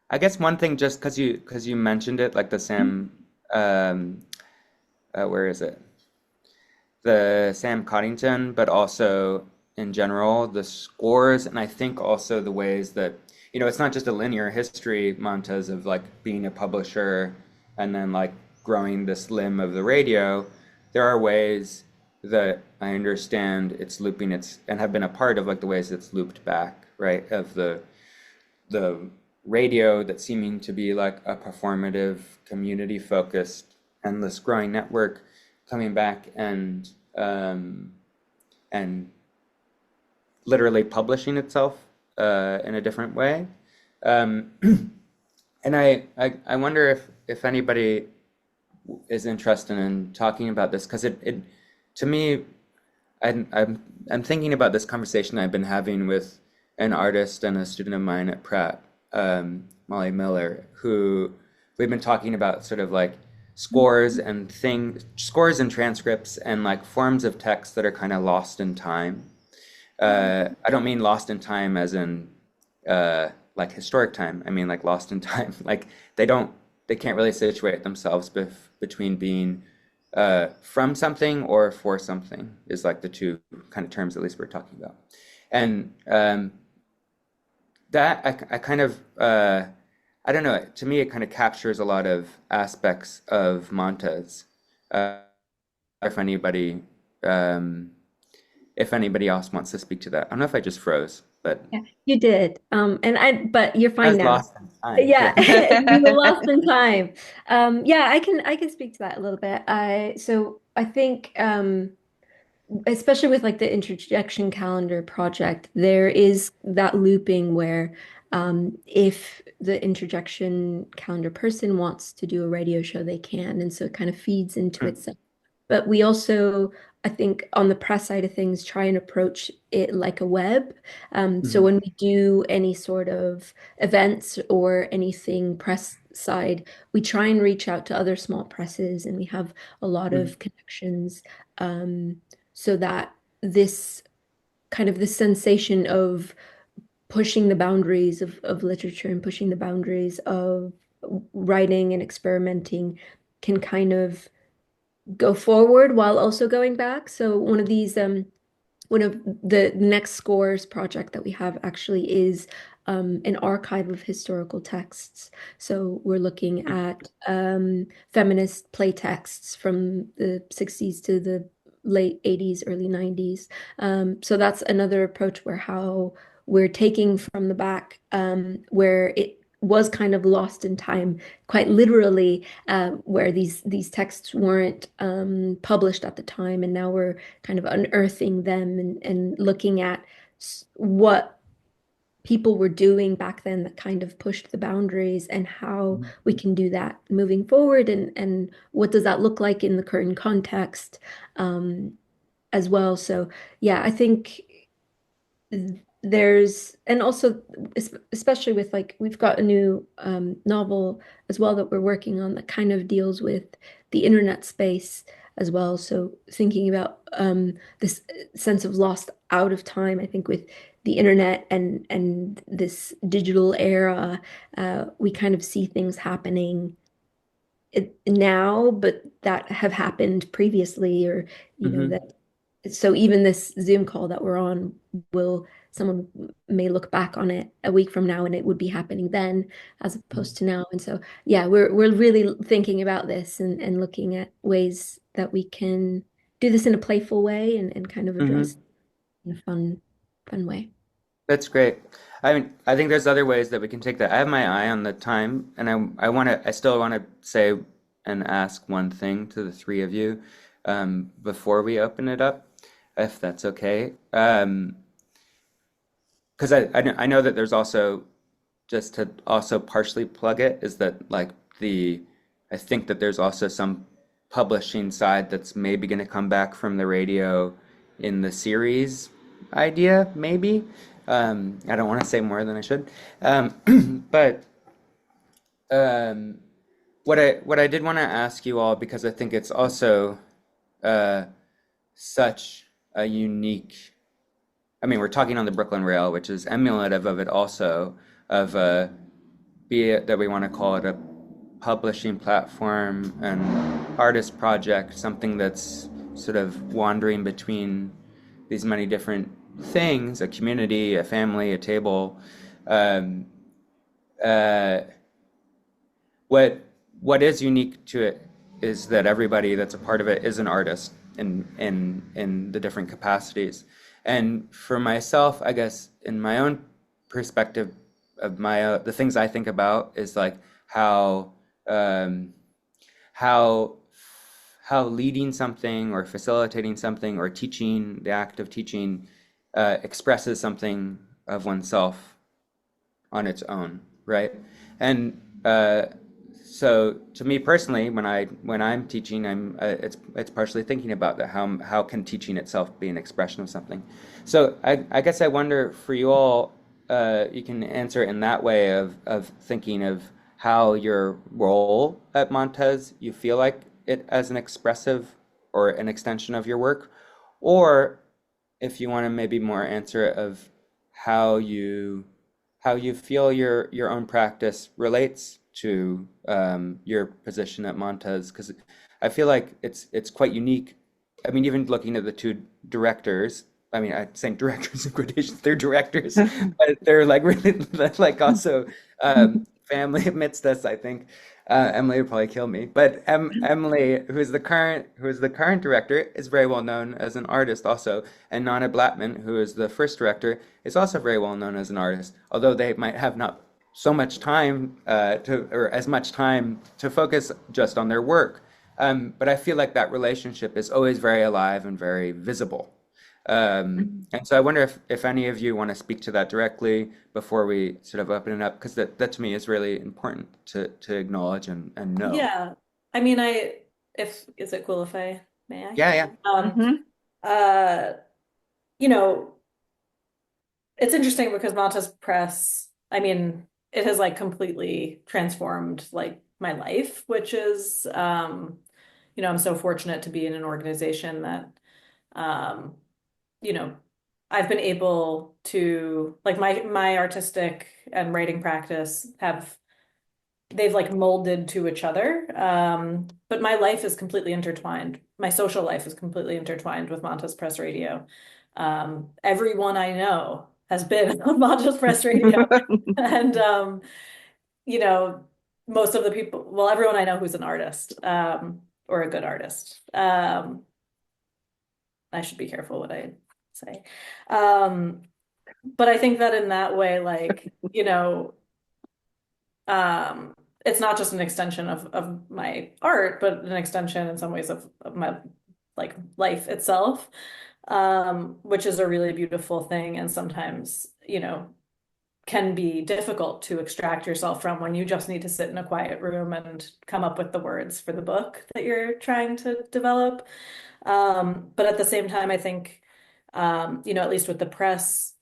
I guess one thing, just because you mentioned it, like the Sam, um, where is it? The Sam Coddington, but also in general the scores, and I think also the ways that, it's not just a linear history, Montez, of like being a publisher and then like growing this limb of the radio. There are ways that I understand it's looping its and have been a part of like the ways it's looped back, right? Of the radio that's seeming to be like a performative, community-focused, endless growing network coming back and literally publishing itself in a different way. Um, and I wonder if anybody is interested in talking about this, because it to me, I'm thinking about this conversation I've been having with an artist and a student of mine at Pratt, Molly Miller, who we've been talking about sort of like scores and transcripts and like forms of text that are kind of lost in time. I don't mean lost in time as in like historic time. I mean like lost in time. Like they can't really situate themselves between being from something or for something is like the two kind of terms at least we're talking about. And that I kind of I don't know. To me, it kind of captures a lot of aspects of Montez. If anybody else wants to speak to that, I don't know if I just froze, but Yeah, you did. But you're I fine was now. lost in time. Yeah, you were Yeah. lost in time. Yeah, I can speak to that a little bit. So I think especially with like the interjection calendar project, there is that looping where if the interjection calendar person wants to do a radio show, they can, and so it kind of feeds into itself. But we also, I think, on the press side of things, try and approach it like a web. So Mhm. when we do any sort of events or anything press side, we try and reach out to other small presses, and we have a lot Mhm. of connections, so that this kind of the sensation of pushing the boundaries of literature and pushing the boundaries of writing and experimenting can kind of go forward while also going back. So one of the next scores project that we have actually is an archive of historical texts. So we're looking at feminist play texts from the 60s to the late 80s, early 90s. So that's another approach where how we're taking from the back where it was kind of lost in time, quite literally, where these texts weren't published at the time, and now we're kind of unearthing them and looking at what people were doing back then that kind of pushed the boundaries and how we can do that moving forward and what does that look like in the current context as well. So yeah, I think there's and also especially with like we've got a new novel as well that we're working on that kind of deals with the internet space as well. So thinking about this sense of lost out of time, I think with the internet and this digital era, we kind of see things happening now, but that have happened previously, or Mhm. that so even this Zoom call that we're on will someone may look back on it a week from now and it would be happening then as opposed to now. And so yeah, we're really thinking about this and looking at ways that we can do this in a playful way and kind of address Mhm. in a fun way. That's great. I mean, I think there's other ways that we can take that. I have my eye on the time, and I still want to say and ask one thing to the three of you before we open it up, if that's okay. Because I know that there's also, just to also partially plug it, is that like I think that there's also some publishing side that's maybe going to come back from the radio in the series idea, maybe. I don't want to say more than I should. But um, what I did want to ask you all, because I think it's also uh, such a unique. I mean, we're talking on the Brooklyn Rail, which is emulative of it also, of be it that we want to call it a publishing platform, an artist project, something that's sort of wandering between these many different things, a community, a family, a table. Um, uh, what is unique to it is that everybody that's a part of it is an artist in the different capacities. And for myself, I guess in my own perspective, of my the things I think about is like how um, how how leading something or facilitating something or teaching, the act of teaching, expresses something of oneself on its own, right? And so to me personally, when I'm teaching, it's partially thinking about that. How can teaching itself be an expression of something? So I guess I wonder for you all, you can answer it in that way of thinking of how your role at Montez, you feel like it as an expressive or an extension of your work, or if you want to maybe more answer it of how you how you feel your own practice relates to your position at Montez, because I feel like it's quite unique. I mean, even looking at the two directors, I mean, I'm saying directors in quotations, they're directors, but they're like really like also family amidst us, I think. Emily would probably kill me, but Emily, who is the current director, is very well known as an artist also, and Nana Blattman, who is the first director, is also very well known as an artist, although they might have not so much time or as much time to focus just on their work. But I feel like that relationship is always very alive and very visible. And so I wonder if any of you want to speak to that directly before we sort of open it up, because that to me is really important to acknowledge and know. Yeah. I mean, if is it cool if I may I? Yeah, yeah. Mhm. Uh, you know, it's interesting because Montez Press, I mean, it has like completely transformed like my life, which is I'm so fortunate to be in an organization that um, you know, I've been able to like my artistic and writing practice they've like molded to each other. But my life is completely intertwined. My social life is completely intertwined with Montez Press Radio. Everyone I know has been on Montez Press Radio. And you know, most of the people, well, everyone I know who's an artist, or a good artist. I should be careful what I say. Um, but I think that in that way, like, um, it's not just an extension of my art, but an extension in some ways of my like life itself, which is a really beautiful thing and sometimes, can be difficult to extract yourself from when you just need to sit in a quiet room and come up with the words for the book that you're trying to develop. But at the same time, I think, at least with the press,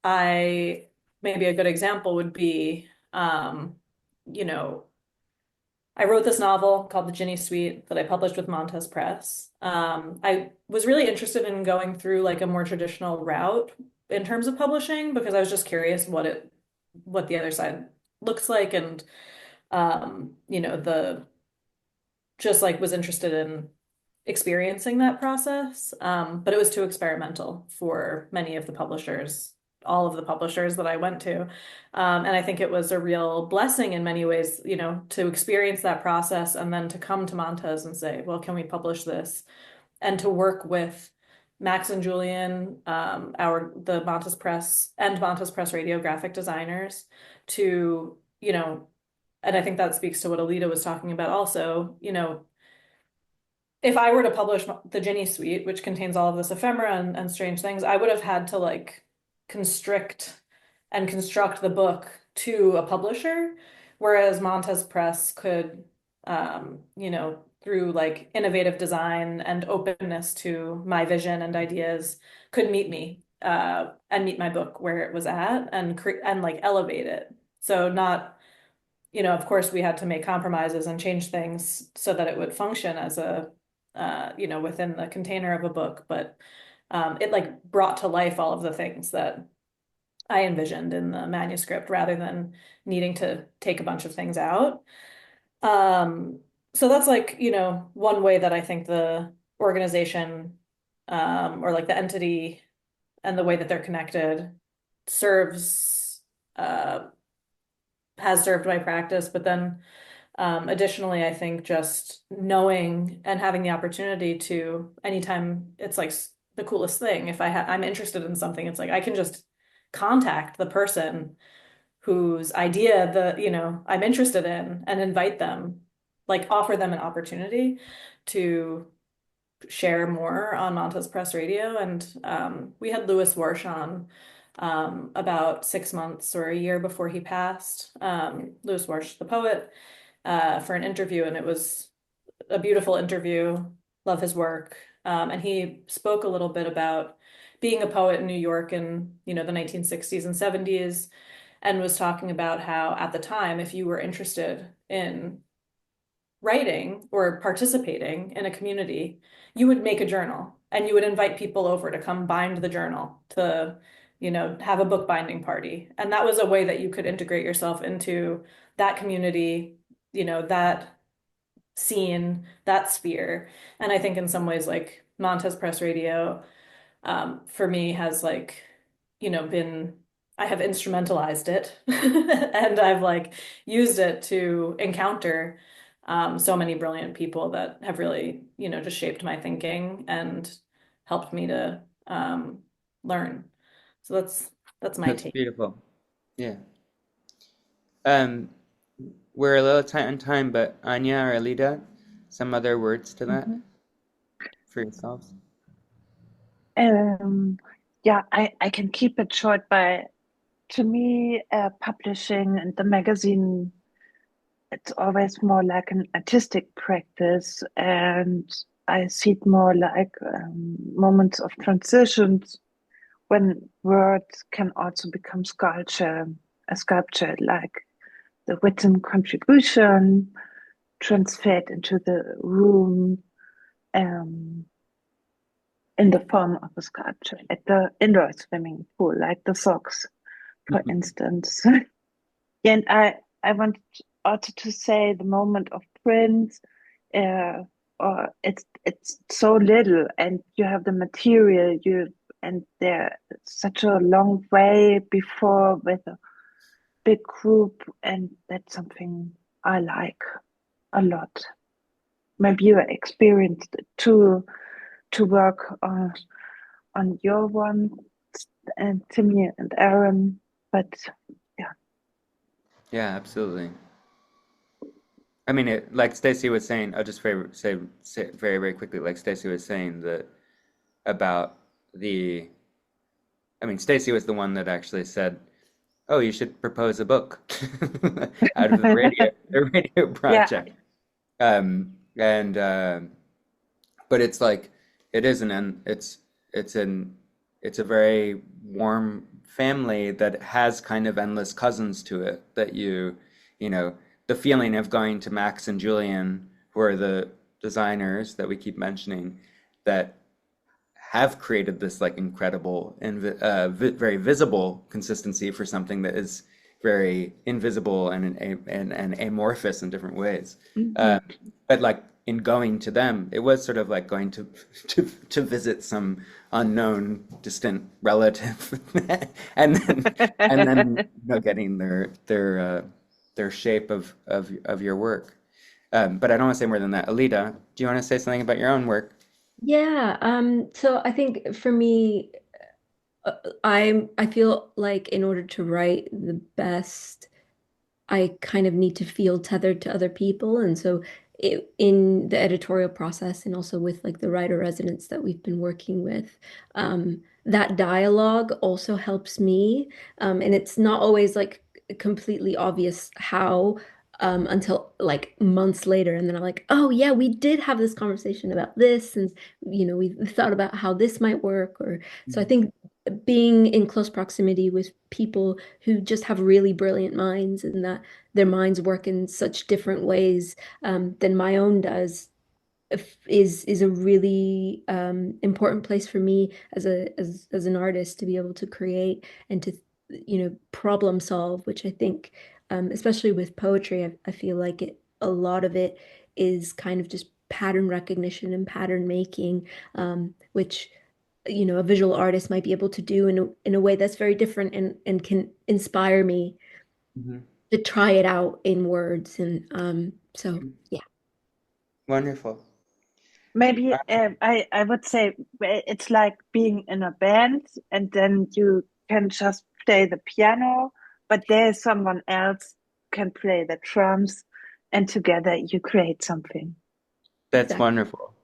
maybe a good example would be, you know, I wrote this novel called The Ginny Suite that I published with Montez Press. I was really interested in going through like a more traditional route in terms of publishing because I was just curious what the other side looks like and the just like was interested in experiencing that process. But it was too experimental for many of the publishers, all of the publishers that I went to. And I think it was a real blessing in many ways, to experience that process and then to come to Montez and say, well, can we publish this? And to work with Max and Julian, the Montez Press and Montez Press Radio graphic designers to, and I think that speaks to what Elida was talking about also, if I were to publish the Ginny Suite, which contains all of this ephemera and strange things, I would have had to like constrict and construct the book to a publisher, whereas Montez Press could, through like innovative design and openness to my vision and ideas, could meet me and meet my book where it was at and like elevate it. So not, of course, we had to make compromises and change things so that it would function as within the container of a book, but it like brought to life all of the things that I envisioned in the manuscript rather than needing to take a bunch of things out. So that's like, one way that I think the organization or like the entity and the way that they're connected serves has served my practice, but then additionally, I think just knowing and having the opportunity to, anytime it's like the coolest thing, if I'm interested in something, it's like I can just contact the person whose idea I'm interested in, and invite them, like offer them an opportunity to share more on Montez Press Radio. And we had Louis Warsh on about 6 months or a year before he passed, Louis Warsh, the poet, for an interview, and it was a beautiful interview. Love his work. And he spoke a little bit about being a poet in New York in, the 1960s and 70s, and was talking about how at the time, if you were interested in writing or participating in a community, you would make a journal and you would invite people over to come bind the journal, to, have a book binding party. And that was a way that you could integrate yourself into that community, that scene, that sphere. And I think in some ways, like Montez Press Radio, for me has like, been, I have instrumentalized it and I've like used it to encounter so many brilliant people that have really, just shaped my thinking and helped me to learn. So that's my That's take. beautiful. Yeah. Um, we're a little tight on time, but Anya or Elida, some other words to that for yourselves? Yeah, I can keep it short. To me, publishing and the magazine, it's always more like an artistic practice, and I see it more like moments of transitions when words can also become a sculpture, like the written contribution transferred into the room, um, in the form of a sculpture, at the indoor swimming pool, like the socks, for instance. Yeah, and I want also to say the moment of print, uh, or it's so little, and you have the material, and there's such a long way before with a big group, and that's something I like a lot. Maybe you experienced it too, to work on your one, and Timmy and Aaron, but yeah. Yeah, absolutely. I mean, like Stacy was saying, I'll just say very, very quickly, like Stacy was saying that about the, I mean, Stacy was the one that actually said, "Oh, you should propose a book out of the radio Yeah, project." And but it's like it is it's an it's a very warm family that has kind of endless cousins to it that you know the feeling of going to Max and Julian, who are the designers that we keep mentioning, that have created this like incredible and very visible consistency for something that is very invisible and amorphous in different ways. mhm. But like in going to them, it was sort of like going to visit some unknown distant relative, and then getting their shape of your work. But I don't want to say more than that. Alida, do you want to say something about your own work? Yeah, so I think for me, I feel like in order to write the best, I kind of need to feel tethered to other people. And so in the editorial process and also with like the writer residents that we've been working with, that dialogue also helps me. And it's not always like completely obvious how, until like months later. And then I'm like, oh yeah, we did have this conversation about this. And, we thought about how this might work. Or so I think being in close proximity with people who just have really brilliant minds and that their minds work in such different ways than my own does is a really important place for me as an artist to be able to create and to problem solve, which I think especially with poetry, I feel like a lot of it is kind of just pattern recognition and pattern making, which a visual artist might be able to do in a way that's very different and can inspire me Mhm. to try it out in words. And so yeah. Wonderful. Maybe I would say it's like being in a band, and then you can just play the piano but there's someone else can play the drums, and together you create something. That's Exactly. wonderful.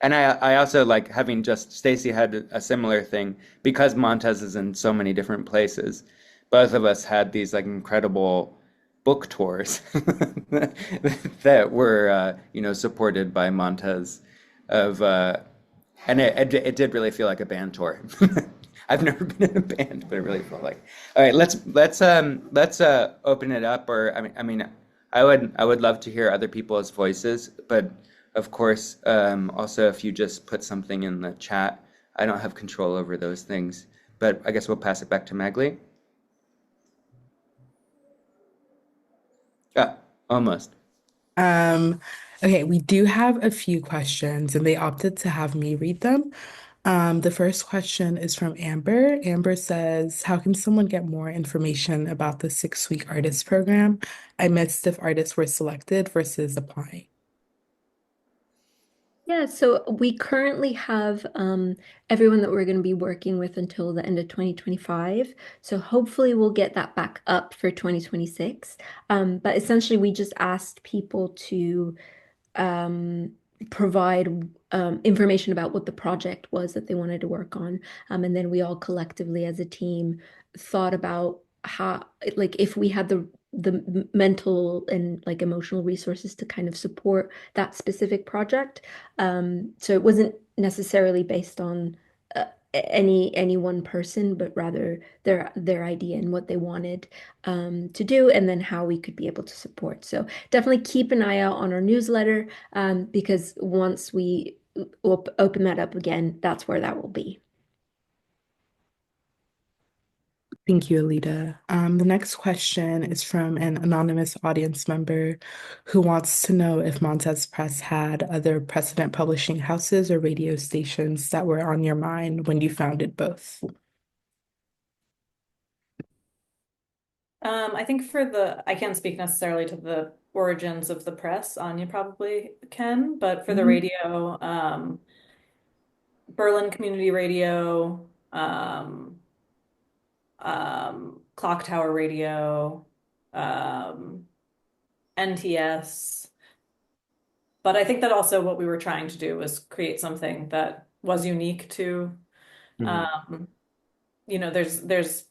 And I also like having just Stacy had a similar thing because Montez is in so many different places. Both of us had these like incredible book tours that were supported by Montez of and it did really feel like a band tour. I've never been in a band, but it really felt like. All right, let's open it up. Or I mean, I would love to hear other people's voices, but of course, also if you just put something in the chat, I don't have control over those things. But I guess we'll pass it back to Magli. Yeah, almost. Um, okay, we do have a few questions, and they opted to have me read them. The first question is from Amber. Amber says, how can someone get more information about the 6-week artist program? I missed if artists were selected versus applying. Yeah, so we currently have everyone that we're going to be working with until the end of 2025. So hopefully we'll get that back up for 2026. But essentially, we just asked people to um, provide information about what the project was that they wanted to work on. And then we all collectively as a team thought about how, like, if we had the mental and like emotional resources to kind of support that specific project. So it wasn't necessarily based on any one person, but rather their idea and what they wanted to do, and then how we could be able to support. So definitely keep an eye out on our newsletter because once we open that up again, that's where that will be. Thank you, Elida. The next question is from an anonymous audience member who wants to know if Montez Press had other precedent publishing houses or radio stations that were on your mind when you founded both. I think I can't speak necessarily to the origins of the press. Anya probably can, but for the radio, Berlin Community Radio, Clock Tower Radio, NTS. But I think that also what we were trying to do was create something that was unique to, there's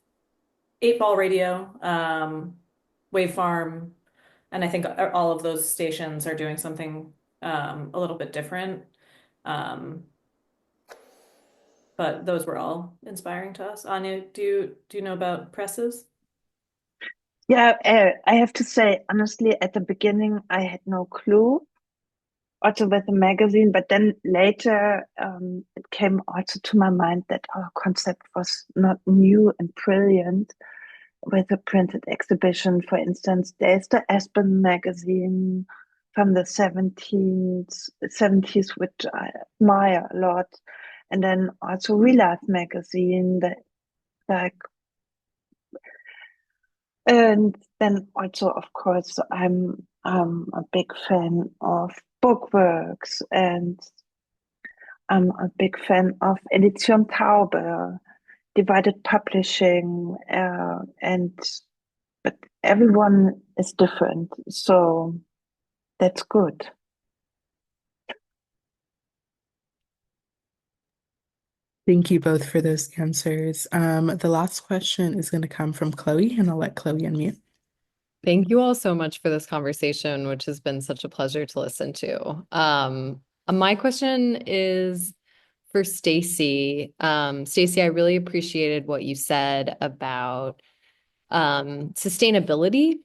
8-Ball Radio, Wave Farm, and I think all of those stations are doing something a little bit different. But those were all inspiring to us. Anya, do you know about presses? Yeah, I have to say, honestly, at the beginning, I had no clue, also with the magazine, but then later it came also to my mind that our concept was not new and brilliant with a printed exhibition. For instance, there's the Aspen magazine from the 70s, which I admire a lot. And then also Real Life magazine, like, and then also, of course, I'm a big fan of Bookworks, and I'm a big fan of Edition Taube, Divided Publishing, and but everyone is different, so that's good. Thank you both for those answers. The last question is going to come from Chloe, and I'll let Chloe unmute. Thank you all so much for this conversation, which has been such a pleasure to listen to. My question is for Stacy. Stacy, I really appreciated what you said about sustainability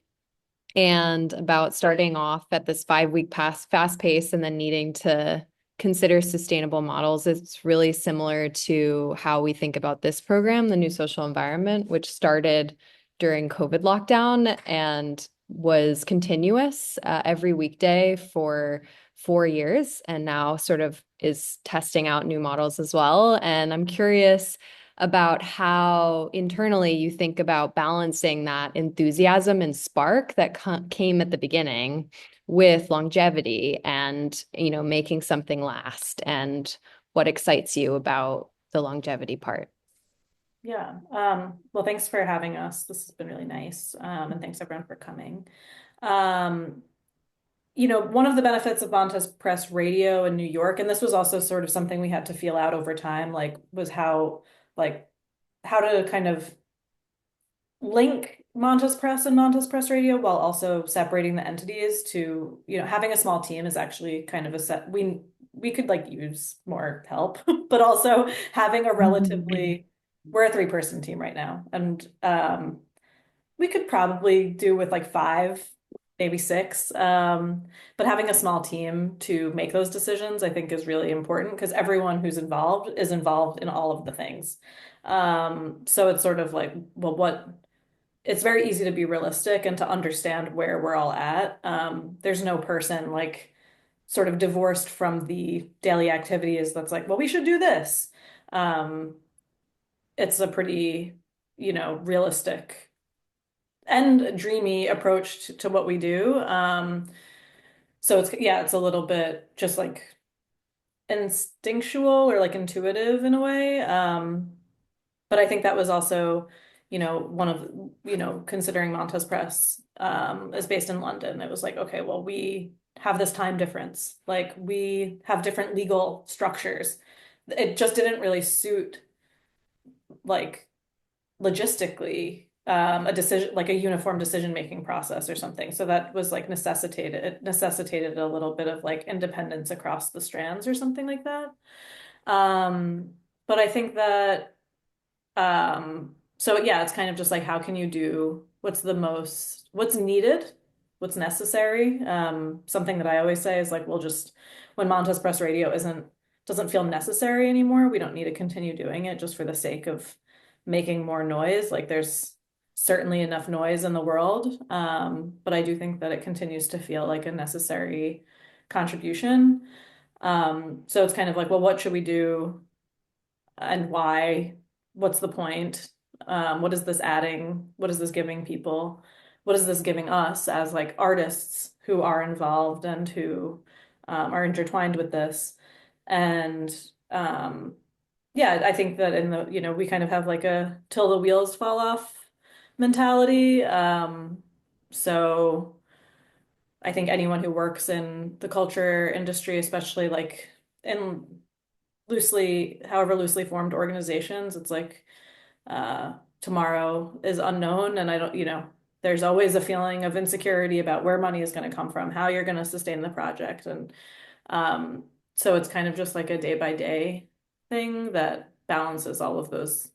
and about starting off at this 5-week fast pace and then needing to consider sustainable models. It's really similar to how we think about this program, the New Social Environment, which started during COVID lockdown and was continuous every weekday for 4 years, and now sort of is testing out new models as well. And I'm curious about how internally you think about balancing that enthusiasm and spark that came at the beginning with longevity and, making something last, and what excites you about the longevity part. Yeah. Well, thanks for having us. This has been really nice. And thanks everyone for coming. Um, one of the benefits of Montez Press Radio in New York, and this was also sort of something we had to feel out over time, was like, how to kind of link Montez Press and Montez Press Radio while also separating the entities to, having a small team is actually kind of a set. We could use more help, but also having a relatively, we're a 3-person team right now. And we could probably do with 5, maybe 6. But having a small team to make those decisions, I think, is really important because everyone who's involved is involved in all of the things. So it's sort of it's very easy to be realistic and to understand where we're all at. There's no person sort of divorced from the daily activities that's well, we should do this. It's a pretty, realistic and dreamy approach to what we do. So it's a little bit just instinctual or intuitive in a way. But I think that was also, one of, considering Montez Press is based in London. It was okay, well, we have this time difference. We have different legal structures. It just didn't really suit logistically a decision, a uniform decision-making process or something. So that was it necessitated a little bit of independence across the strands or something like that. But I think that so yeah, it's kind of just how can you do what's needed, what's necessary. Something that I always say is we'll just, when Montez Press Radio doesn't feel necessary anymore, we don't need to continue doing it just for the sake of making more noise. There's certainly enough noise in the world, but I do think that it continues to feel like a necessary contribution. So it's kind of well, what should we do and why? What's the point? What is this adding? What is this giving people? What is this giving us as artists who are involved and who are intertwined with this? And yeah, I think that in the, we kind of have a till the wheels fall off mentality. So I think anyone who works in the culture industry, especially in however loosely formed organizations, it's tomorrow is unknown. And I don't, there's always a feeling of insecurity about where money is going to come from, how you're going to sustain the project. And so it's kind of just a day by day thing that balances all of those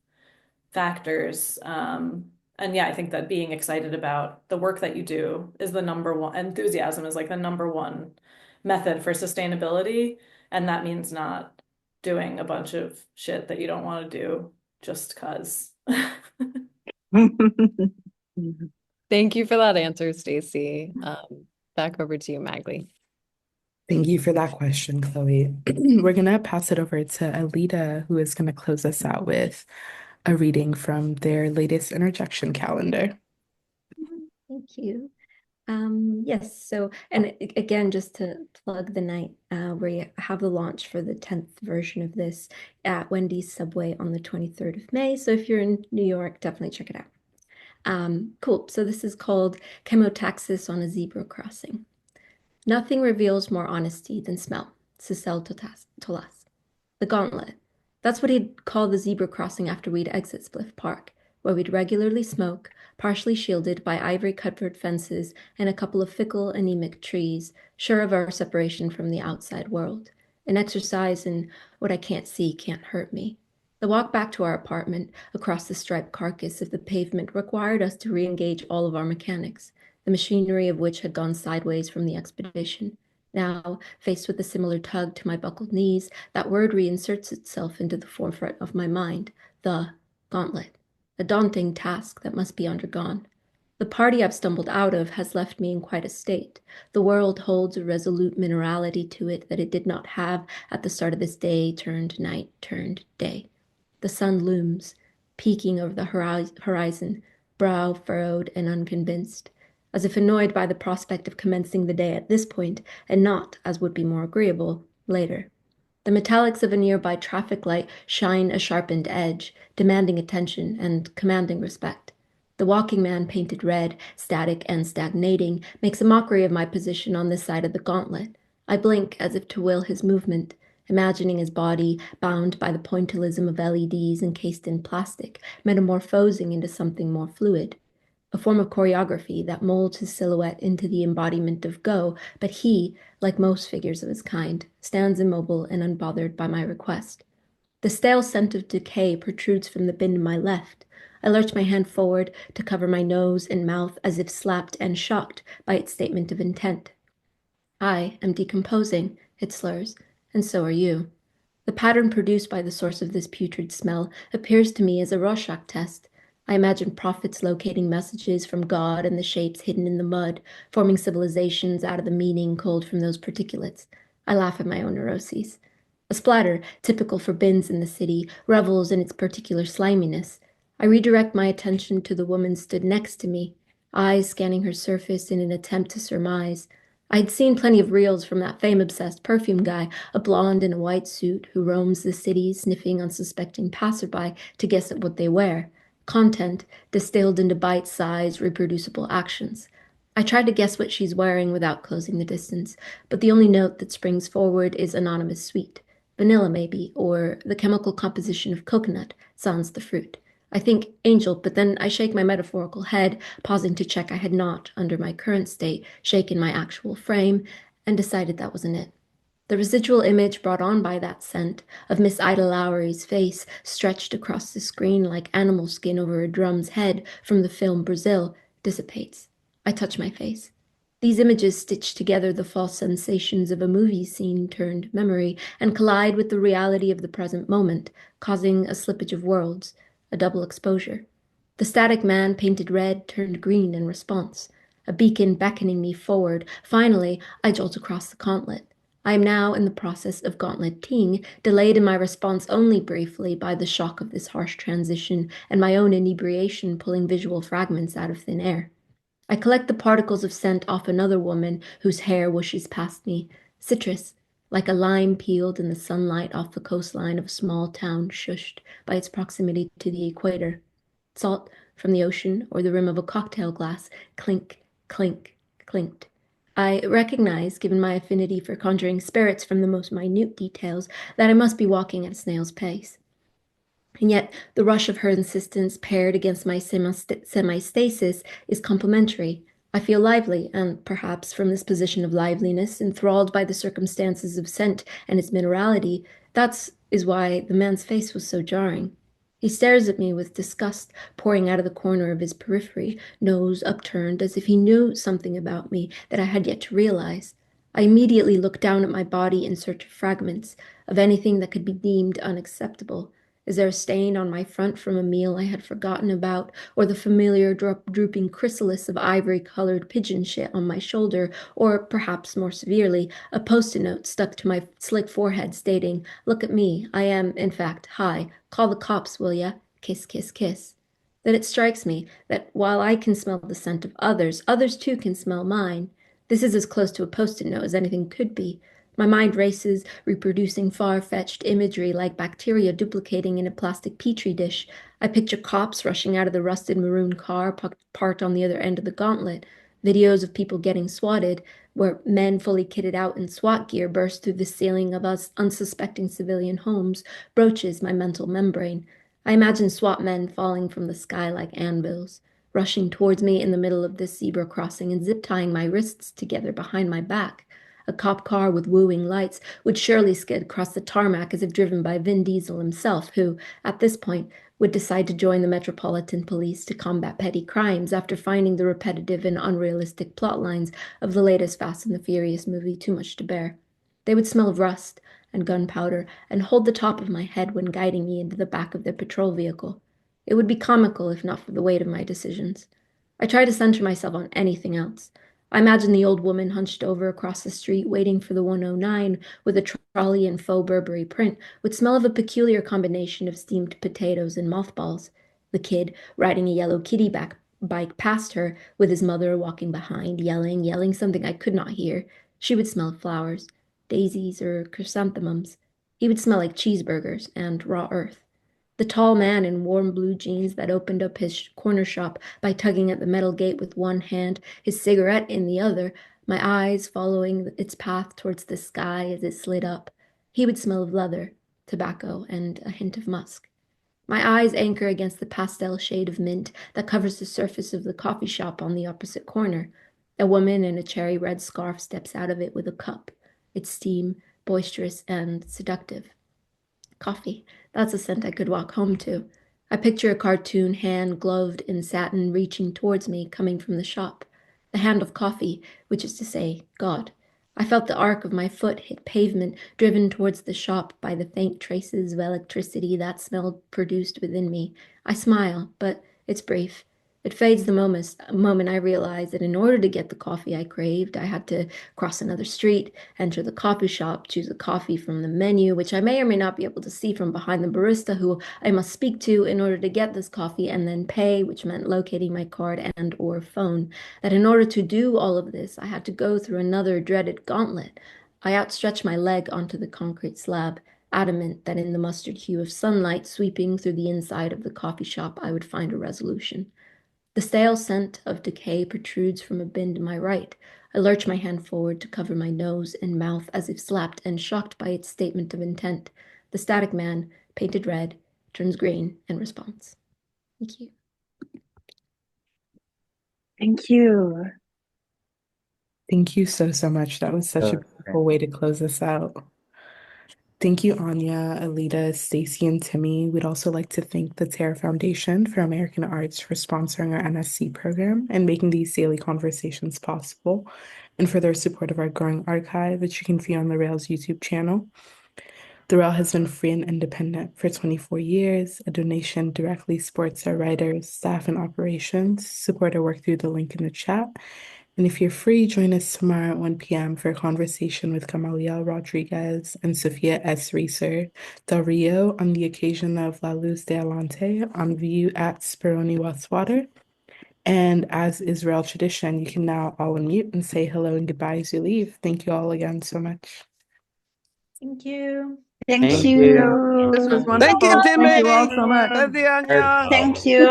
factors. And yeah, I think that being excited about the work that you do is the number one, enthusiasm is the number one method for sustainability. And that means not doing a bunch of shit that you don't want to do just because. Thank you for that answer, Stacy. Back over to you, Magli. Thank you for that question, Chloe. We're going to pass it over to Elida, who is going to close us out with a reading from their latest interjection calendar. Thank you. Yes, so, and again, just to plug the night, we have the launch for the 10th version of this at Wendy's Subway on the 23rd of May. So if you're in New York, definitely check it out. Cool. So this is called Chemotaxis on a Zebra Crossing. Nothing reveals more honesty than smell. Cecil Tolas. The Gauntlet. That's what he'd call the zebra crossing after we'd exit Spliff Park, where we'd regularly smoke, partially shielded by ivory-covered fences and a couple of fickle, anemic trees, sure of our separation from the outside world. An exercise in what I can't see can't hurt me. The walk back to our apartment, across the striped carcass of the pavement, required us to re-engage all of our mechanics, the machinery of which had gone sideways from the expedition. Now, faced with a similar tug to my buckled knees, that word reinserts itself into the forefront of my mind, the gauntlet, a daunting task that must be undergone. The party I've stumbled out of has left me in quite a state. The world holds a resolute minerality to it that it did not have at the start of this day turned night turned day. The sun looms, peeking over the horizon, brow furrowed and unconvinced, as if annoyed by the prospect of commencing the day at this point and not, as would be more agreeable, later. The metallics of a nearby traffic light shine a sharpened edge, demanding attention and commanding respect. The walking man, painted red, static and stagnating, makes a mockery of my position on this side of the gauntlet. I blink as if to will his movement, imagining his body bound by the pointillism of LEDs encased in plastic, metamorphosing into something more fluid. A form of choreography that molds his silhouette into the embodiment of Go, but he, like most figures of his kind, stands immobile and unbothered by my request. The stale scent of decay protrudes from the bin to my left. I lurch my hand forward to cover my nose and mouth as if slapped and shocked by its statement of intent. I am decomposing, it slurs, and so are you. The pattern produced by the source of this putrid smell appears to me as a Rorschach test. I imagine prophets locating messages from God and the shapes hidden in the mud, forming civilizations out of the meaning culled from those particulates. I laugh at my own neuroses. A splatter, typical for bins in the city, revels in its particular sliminess. I redirect my attention to the woman stood next to me, eyes scanning her surface in an attempt to surmise. I'd seen plenty of reels from that fame-obsessed perfume guy, a blonde in a white suit who roams the city sniffing unsuspecting passerby to guess at what they wear. Content distilled into bite-sized, reproducible actions. I try to guess what she's wearing without closing the distance, but the only note that springs forward is anonymous sweet. Vanilla, maybe, or the chemical composition of coconut, sans the fruit. I think angel, but then I shake my metaphorical head, pausing to check I had not, under my current state, shaken my actual frame, and decided that wasn't it. The residual image brought on by that scent of Miss Ida Lowry's face stretched across the screen like animal skin over a drum's head from the film Brazil dissipates. I touch my face. These images stitch together the false sensations of a movie scene turned memory and collide with the reality of the present moment, causing a slippage of worlds, a double exposure. The static man painted red turned green in response, a beacon beckoning me forward. Finally, I jolt across the gauntlet. I am now in the process of gauntleting, delayed in my response only briefly by the shock of this harsh transition and my own inebriation pulling visual fragments out of thin air. I collect the particles of scent off another woman whose hair whooshes past me, citrus, like a lime peeled in the sunlight off the coastline of a small town shushed by its proximity to the equator. Salt from the ocean or the rim of a cocktail glass, clink, clink, clinked. I recognize, given my affinity for conjuring spirits from the most minute details, that I must be walking at a snail's pace. And yet, the rush of her insistence paired against my semi-stasis is complementary. I feel lively, and perhaps from this position of liveliness, enthralled by the circumstances of scent and its minerality, that is why the man's face was so jarring. He stares at me with disgust pouring out of the corner of his periphery, nose upturned as if he knew something about me that I had yet to realize. I immediately look down at my body in search of fragments, of anything that could be deemed unacceptable. Is there a stain on my front from a meal I had forgotten about, or the familiar drooping chrysalis of ivory-colored pigeon shit on my shoulder, or, perhaps more severely, a post-it note stuck to my slick forehead stating, "Look at me, I am, in fact, high. Call the cops, will ya? Kiss, kiss, kiss." Then it strikes me that while I can smell the scent of others, others too can smell mine. This is as close to a post-it note as anything could be. My mind races, reproducing far-fetched imagery like bacteria duplicating in a plastic petri dish. I picture cops rushing out of the rusted maroon car parked on the other end of the gauntlet, videos of people getting swatted, where men fully kitted out in SWAT gear burst through the ceiling of us unsuspecting civilian homes, broaches my mental membrane. I imagine SWAT men falling from the sky like anvils, rushing towards me in the middle of this zebra crossing and zip-tying my wrists together behind my back. A cop car with wooing lights would surely skid across the tarmac as if driven by Vin Diesel himself, who, at this point, would decide to join the Metropolitan Police to combat petty crimes after finding the repetitive and unrealistic plot lines of the latest Fast and the Furious movie too much to bear. They would smell of rust and gunpowder and hold the top of my head when guiding me into the back of their patrol vehicle. It would be comical if not for the weight of my decisions. I try to center myself on anything else. I imagine the old woman hunched over across the street waiting for the 109 with a trolley and faux Burberry print would smell of a peculiar combination of steamed potatoes and mothballs. The kid riding a yellow kitty bike past her with his mother walking behind, yelling something I could not hear. She would smell of flowers, daisies or chrysanthemums. He would smell like cheeseburgers and raw earth. The tall man in warm blue jeans that opened up his corner shop by tugging at the metal gate with one hand, his cigarette in the other, my eyes following its path towards the sky as it slid up. He would smell of leather, tobacco, and a hint of musk. My eyes anchor against the pastel shade of mint that covers the surface of the coffee shop on the opposite corner. A woman in a cherry red scarf steps out of it with a cup, its steam boisterous and seductive. Coffee. That's a scent I could walk home to. I picture a cartoon hand gloved in satin reaching towards me, coming from the shop. The hand of coffee, which is to say, God. I felt the arc of my foot hit pavement, driven towards the shop by the faint traces of electricity that smell produced within me. I smile, but it's brief. It fades the moment I realize that in order to get the coffee I craved, I had to cross another street, enter the coffee shop, choose a coffee from the menu, which I may or may not be able to see from behind the barista who I must speak to in order to get this coffee, and then pay, which meant locating my card and or phone. That in order to do all of this, I had to go through another dreaded gauntlet. I outstretched my leg onto the concrete slab, adamant that in the mustard hue of sunlight sweeping through the inside of the coffee shop, I would find a resolution. The stale scent of decay protrudes from a bin to my right. I lurch my hand forward to cover my nose and mouth as if slapped and shocked by its statement of intent. The static man, painted red, turns green in response. Thank you. Thank you. Thank you so, so much. That was such a beautiful way to close this out. Thank you, Anja, Elida, Stacy, and Timmy. We'd also like to thank the Terra Foundation for American Arts for sponsoring our NSE program and making these daily conversations possible, and for their support of our growing archive, which you can view on the Rails YouTube channel. The Rail has been free and independent for 24 years. A donation directly supports our writers, staff, and operations. Support our work through the link in the chat. And if you're free, join us tomorrow at 1 p.m. for a conversation with Gamaliel Rodriguez and Sofia S. Reeser Del Rio on the occasion of La Luz de Alante on view at Speroni Westwater. And as is Rail tradition, you can now all unmute and say hello and goodbye as you leave. Thank you all again so much. Thank you. Thank you. you. This was Thank you. wonderful. Thank you, Timmy. Thank you all so much. Thank you, Anya. Thank you.